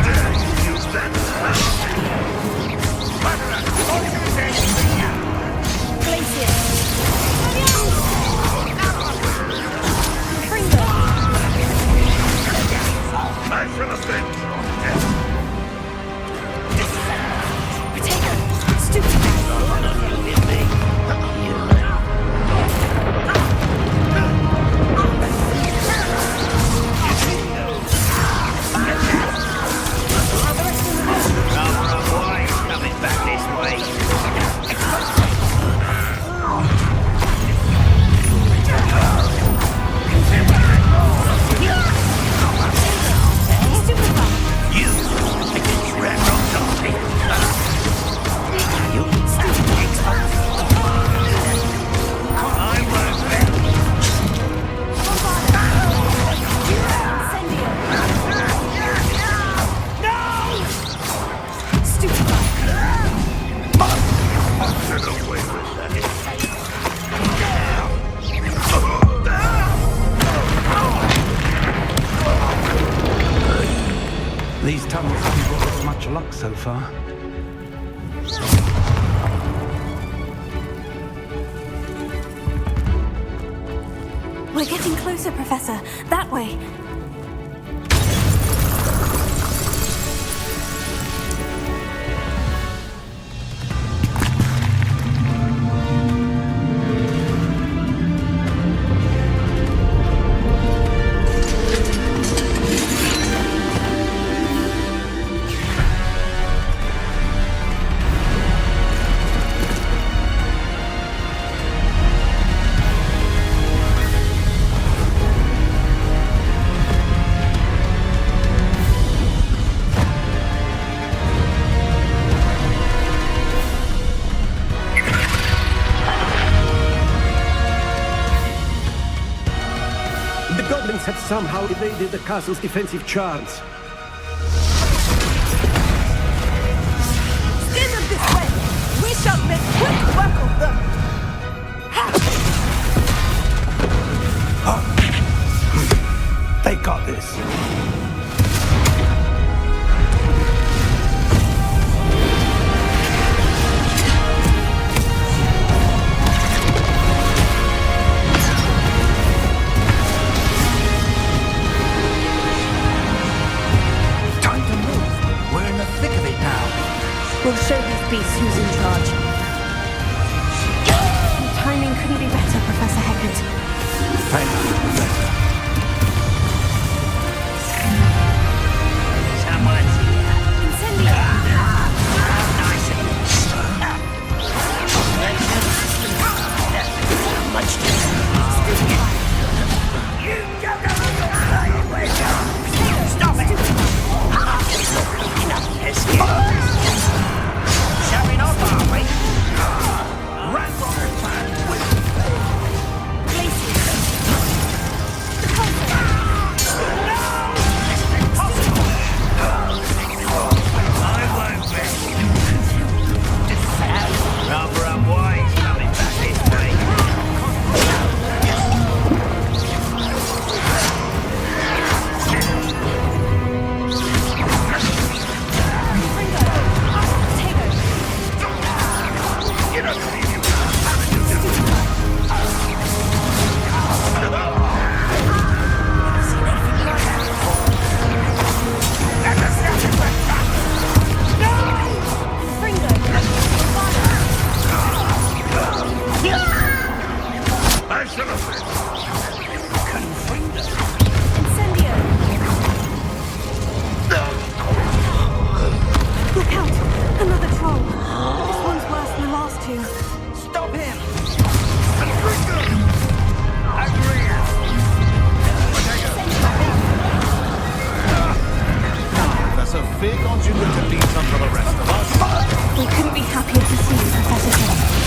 dare you use that I shall avenge your death. These tunnels haven't brought us much luck so far. We're getting closer, Professor. That way. Have somehow evaded the castle's defensive charms. Steer them this way! We shall make quick work of them! They got this. We'll show these beasts who's in charge. The timing couldn't be better, Professor Hecat. Thank you, Professor. Someone's here. Incendio! Nice and much to you go Stop it! Enough escape. Showing off, are we? Ranrock plan. This one's worse than the last two. Stop him! Agree! Professor Fig, aren't you going to lead some for the rest of us? We couldn't be happier to see you, Professor Fig.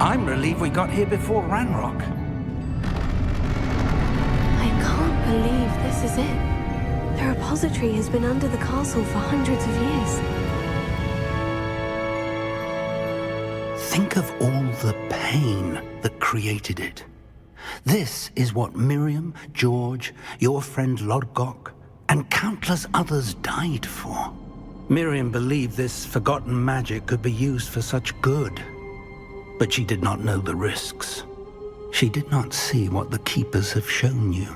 I'm relieved we got here before Ranrock. I can't believe this is it. The repository has been under the castle for hundreds of years. Think of all the pain that created it. This is what Miriam, George, your friend Lodgok, and countless others died for. Miriam believed this forgotten magic could be used for such good. But she did not know the risks. She did not see what the Keepers have shown you.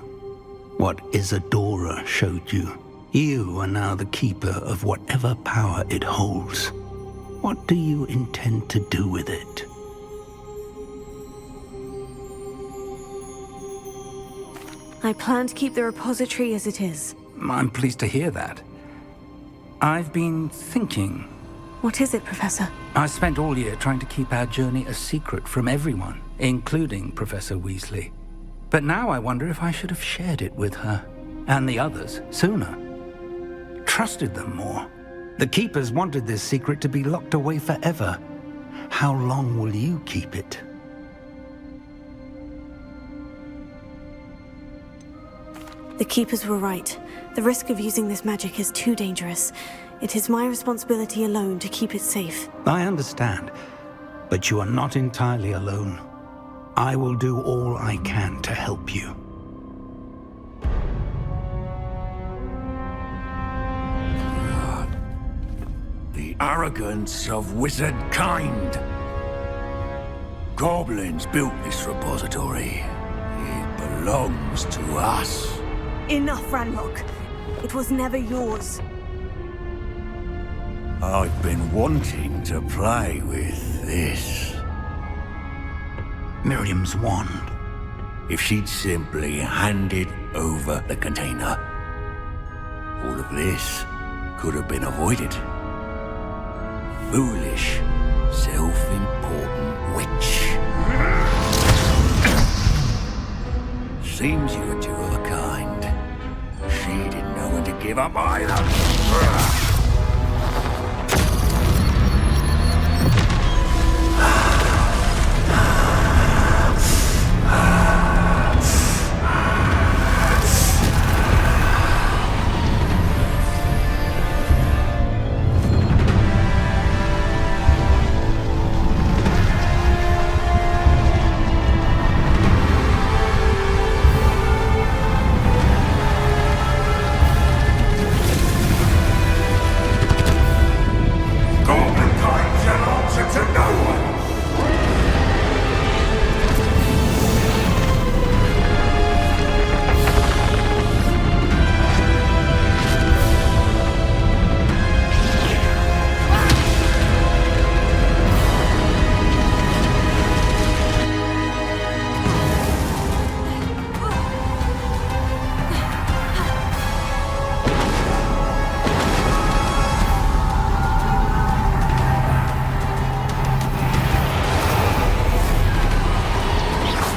What Isadora showed you. You are now the Keeper of whatever power it holds. What do you intend to do with it? I plan to keep the repository as it is. I'm pleased to hear that. I've been thinking. What is it, Professor? I spent all year trying to keep our journey a secret from everyone, including Professor Weasley. But now I wonder if I should have shared it with her, and the others, sooner. Trusted them more. The Keepers wanted this secret to be locked away forever. How long will you keep it? The Keepers were right. The risk of using this magic is too dangerous. It is my responsibility alone to keep it safe. I understand, but you are not entirely alone. I will do all I can to help you. The arrogance of wizard kind. Goblins built this repository. It belongs to us. Enough, Ranrock. It was never yours. I've been wanting to play with this. Miriam's wand. If she'd simply handed over the container, all of this could have been avoided. Foolish, self-important witch. Seems you were two of a kind. She didn't know when to give up either.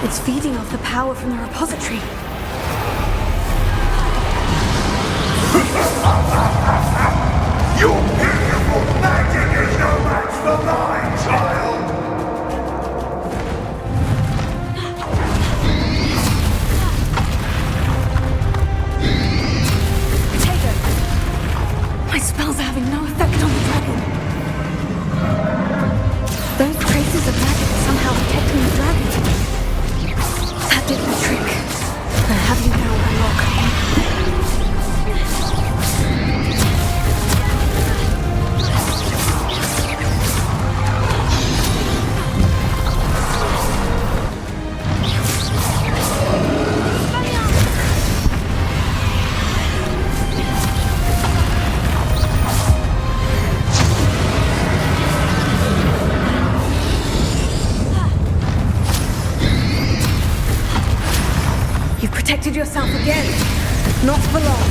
It's feeding off the power from the repository. Your beautiful magic is no match for mine, child! My spells are having no effect on the dragon. Those traces of magic are somehow protecting the dragon. That did the trick. I have you now, Ranrock. You've protected yourself again. Not for long.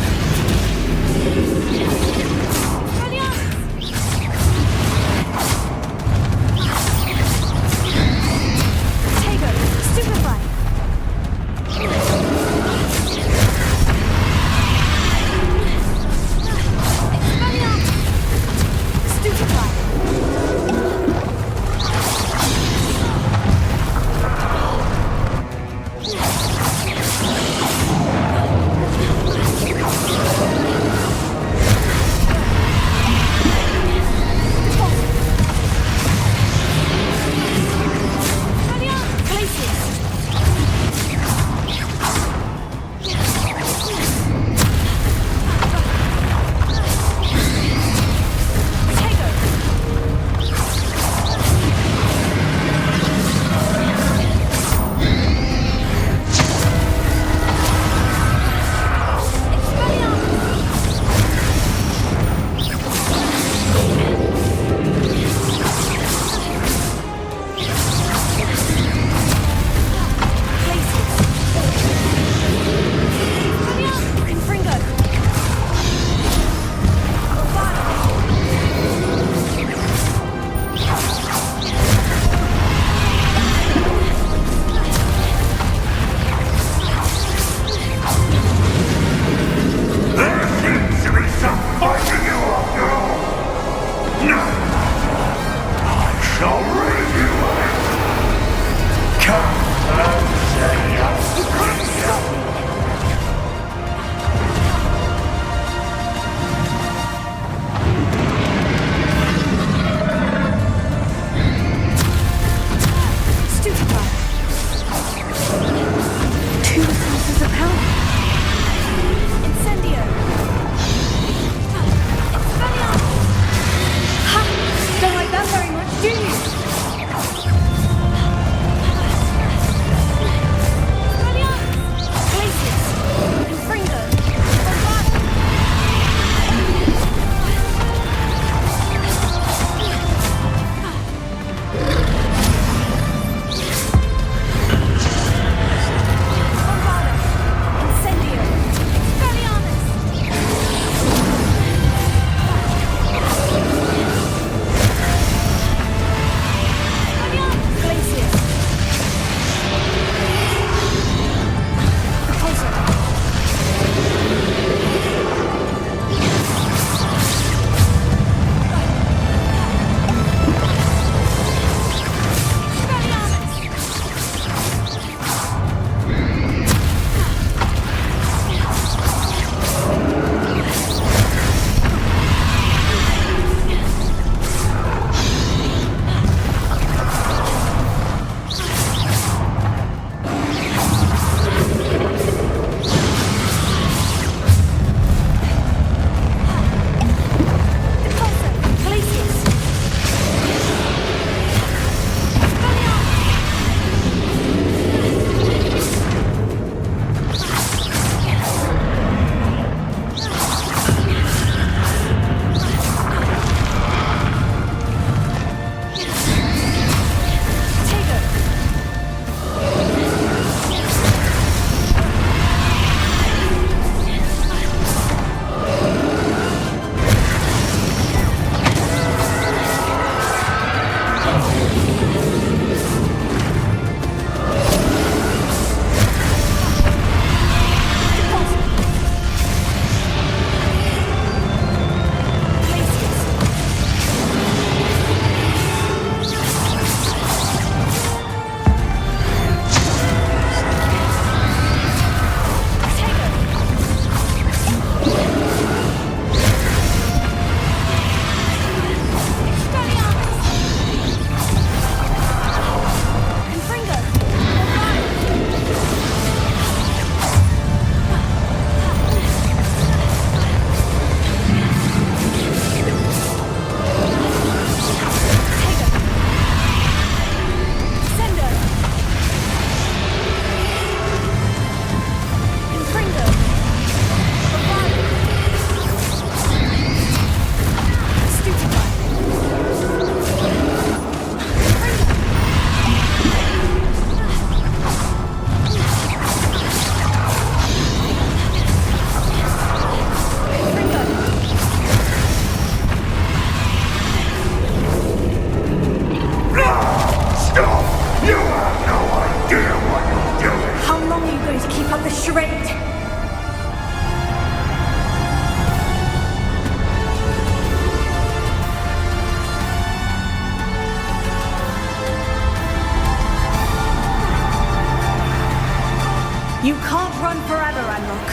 You can't run forever, Ranrock.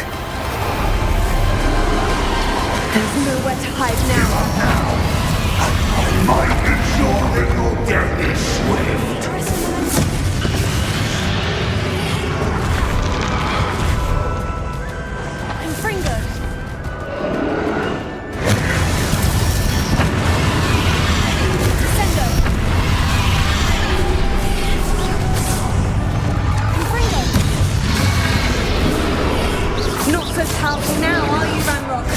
There's nowhere to hide now. I might ensure that your death is swift. Fringo! Descendo! Fringo! Not so powerful now, are you, Ranrock?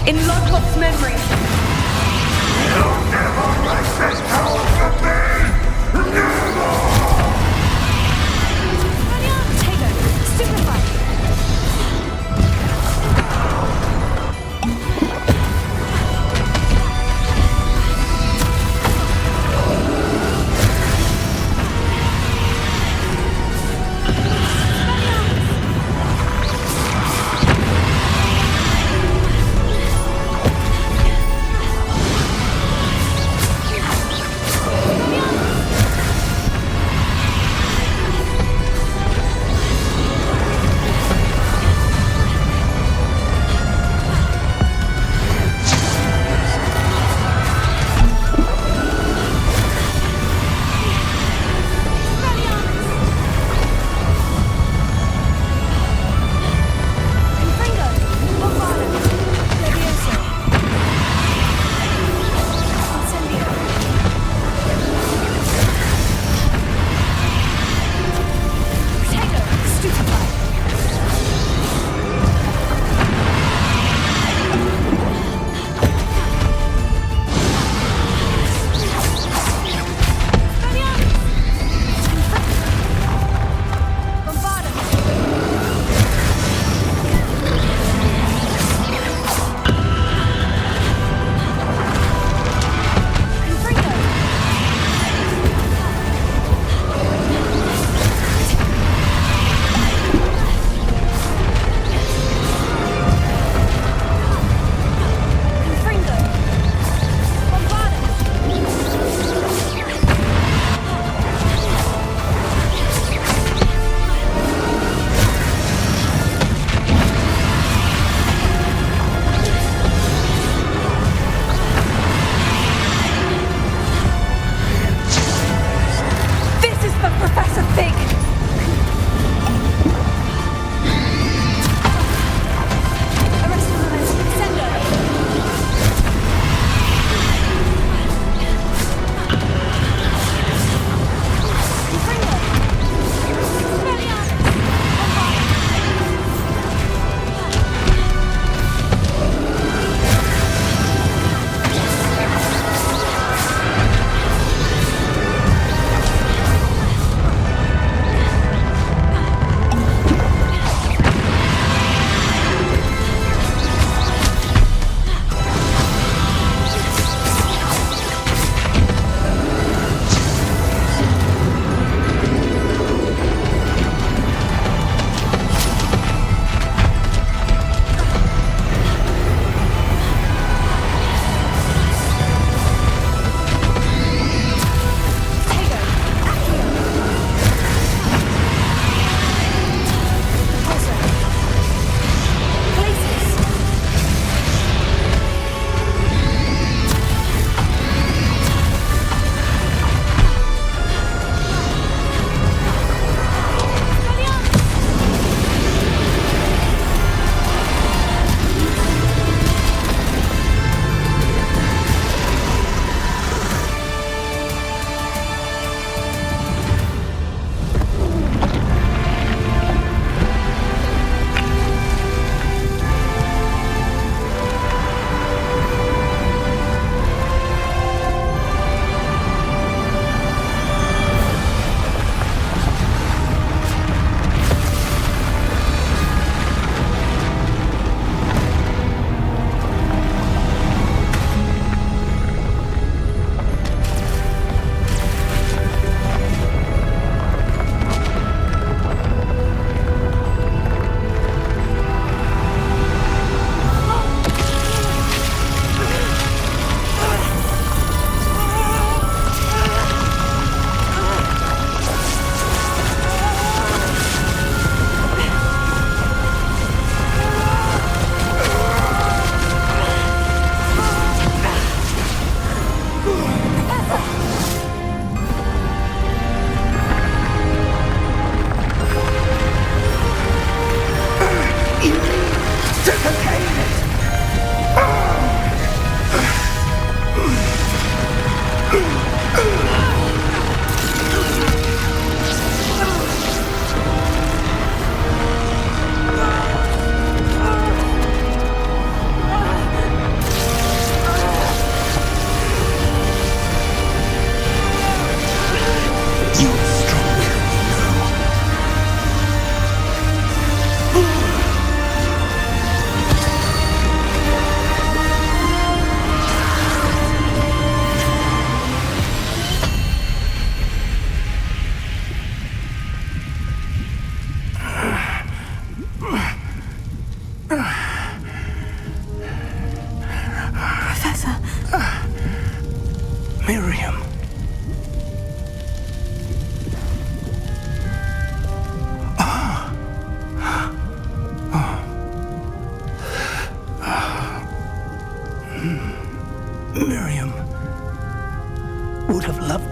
In Longplay's memory. You'll never write this power for me! Never! Take it. Simplify.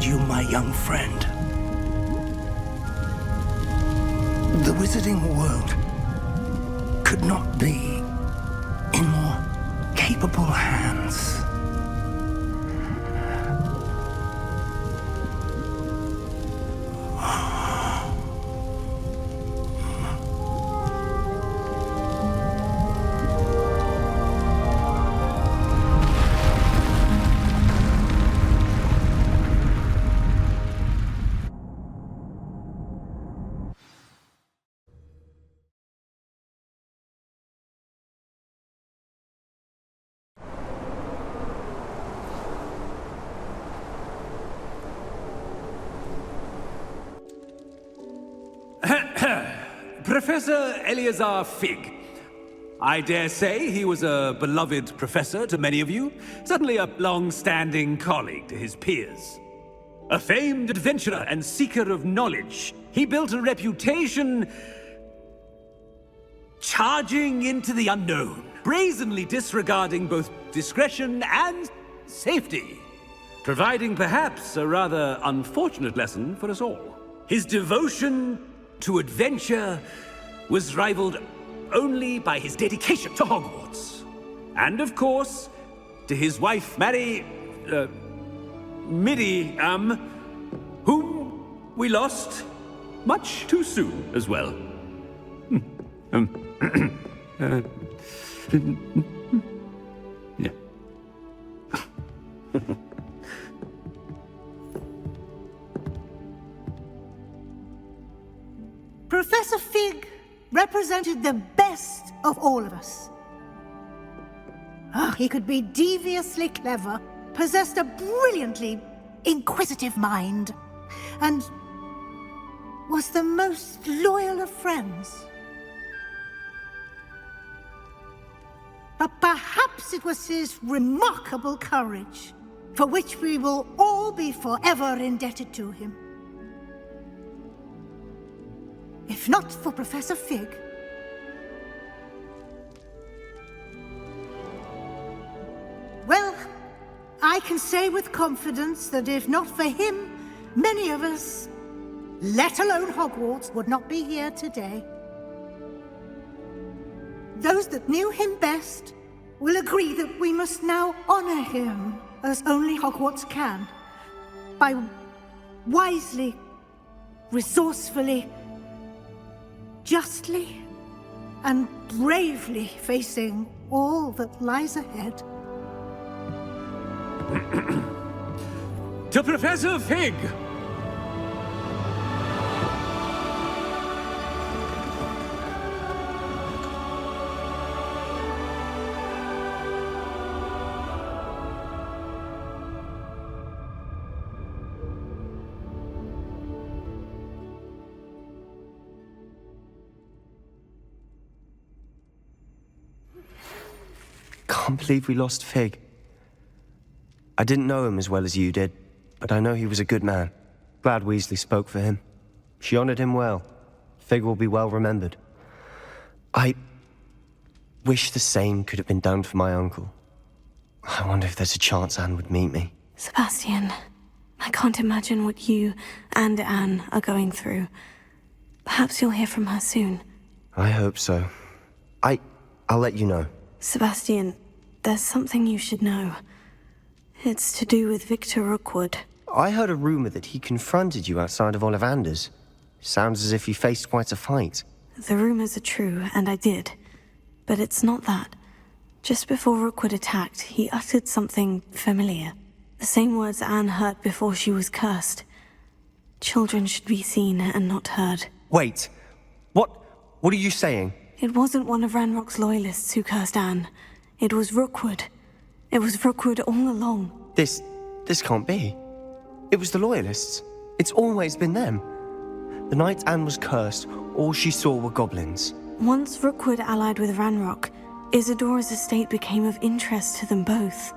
you, my young friend. The wizarding world could not be in more capable hands. Professor Eleazar Fig. I dare say he was a beloved professor to many of you, certainly a long-standing colleague to his peers. A famed adventurer and seeker of knowledge, he built a reputation charging into the unknown, brazenly disregarding both discretion and safety, providing perhaps a rather unfortunate lesson for us all. His devotion to adventure was rivaled only by his dedication to Hogwarts. And of course, to his wife, Middy, whom we lost much too soon as well. Yeah. Professor Fig represented the best of all of us. He could be deviously clever, possessed a brilliantly inquisitive mind, and was the most loyal of friends. But perhaps it was his remarkable courage, for which we will all be forever indebted to him. If not for Professor Fig, well, I can say with confidence that if not for him, many of us, let alone Hogwarts, would not be here today. Those that knew him best will agree that we must now honor him as only Hogwarts can, by wisely, resourcefully, justly and bravely facing all that lies ahead. To Professor Fig! Can't believe we lost Fig. I didn't know him as well as you did, but I know he was a good man. Glad Weasley spoke for him. She honored him well. Fig will be well remembered. I wish the same could have been done for my uncle. I wonder if there's a chance Anne would meet me. Sebastian, I can't imagine what you and Anne are going through. Perhaps you'll hear from her soon. I hope so. I'll let you know. Sebastian, there's something you should know. It's to do with Victor Rookwood. I heard a rumor that he confronted you outside of Ollivander's. Sounds as if you faced quite a fight. The rumors are true, and I did. But it's not that. Just before Rookwood attacked, he uttered something familiar. The same words Anne heard before she was cursed. Children should be seen and not heard. Wait. What are you saying? It wasn't one of Ranrock's loyalists who cursed Anne. It was Rookwood. It was Rookwood all along. This can't be. It was the Loyalists. It's always been them. The night Anne was cursed, all she saw were goblins. Once Rookwood allied with Ranrock, Isadora's estate became of interest to them both.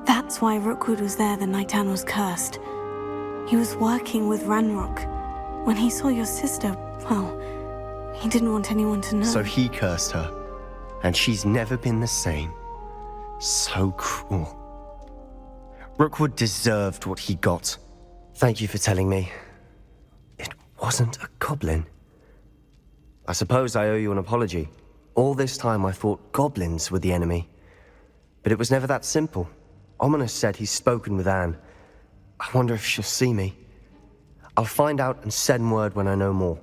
That's why Rookwood was there the night Anne was cursed. He was working with Ranrock. When he saw your sister, well, he didn't want anyone to know. So he cursed her. And she's never been the same. So cruel. Rookwood deserved what he got. Thank you for telling me. It wasn't a goblin. I suppose I owe you an apology. All this time I thought goblins were the enemy. But it was never that simple. Ominous said he's spoken with Anne. I wonder if she'll see me. I'll find out and send word when I know more.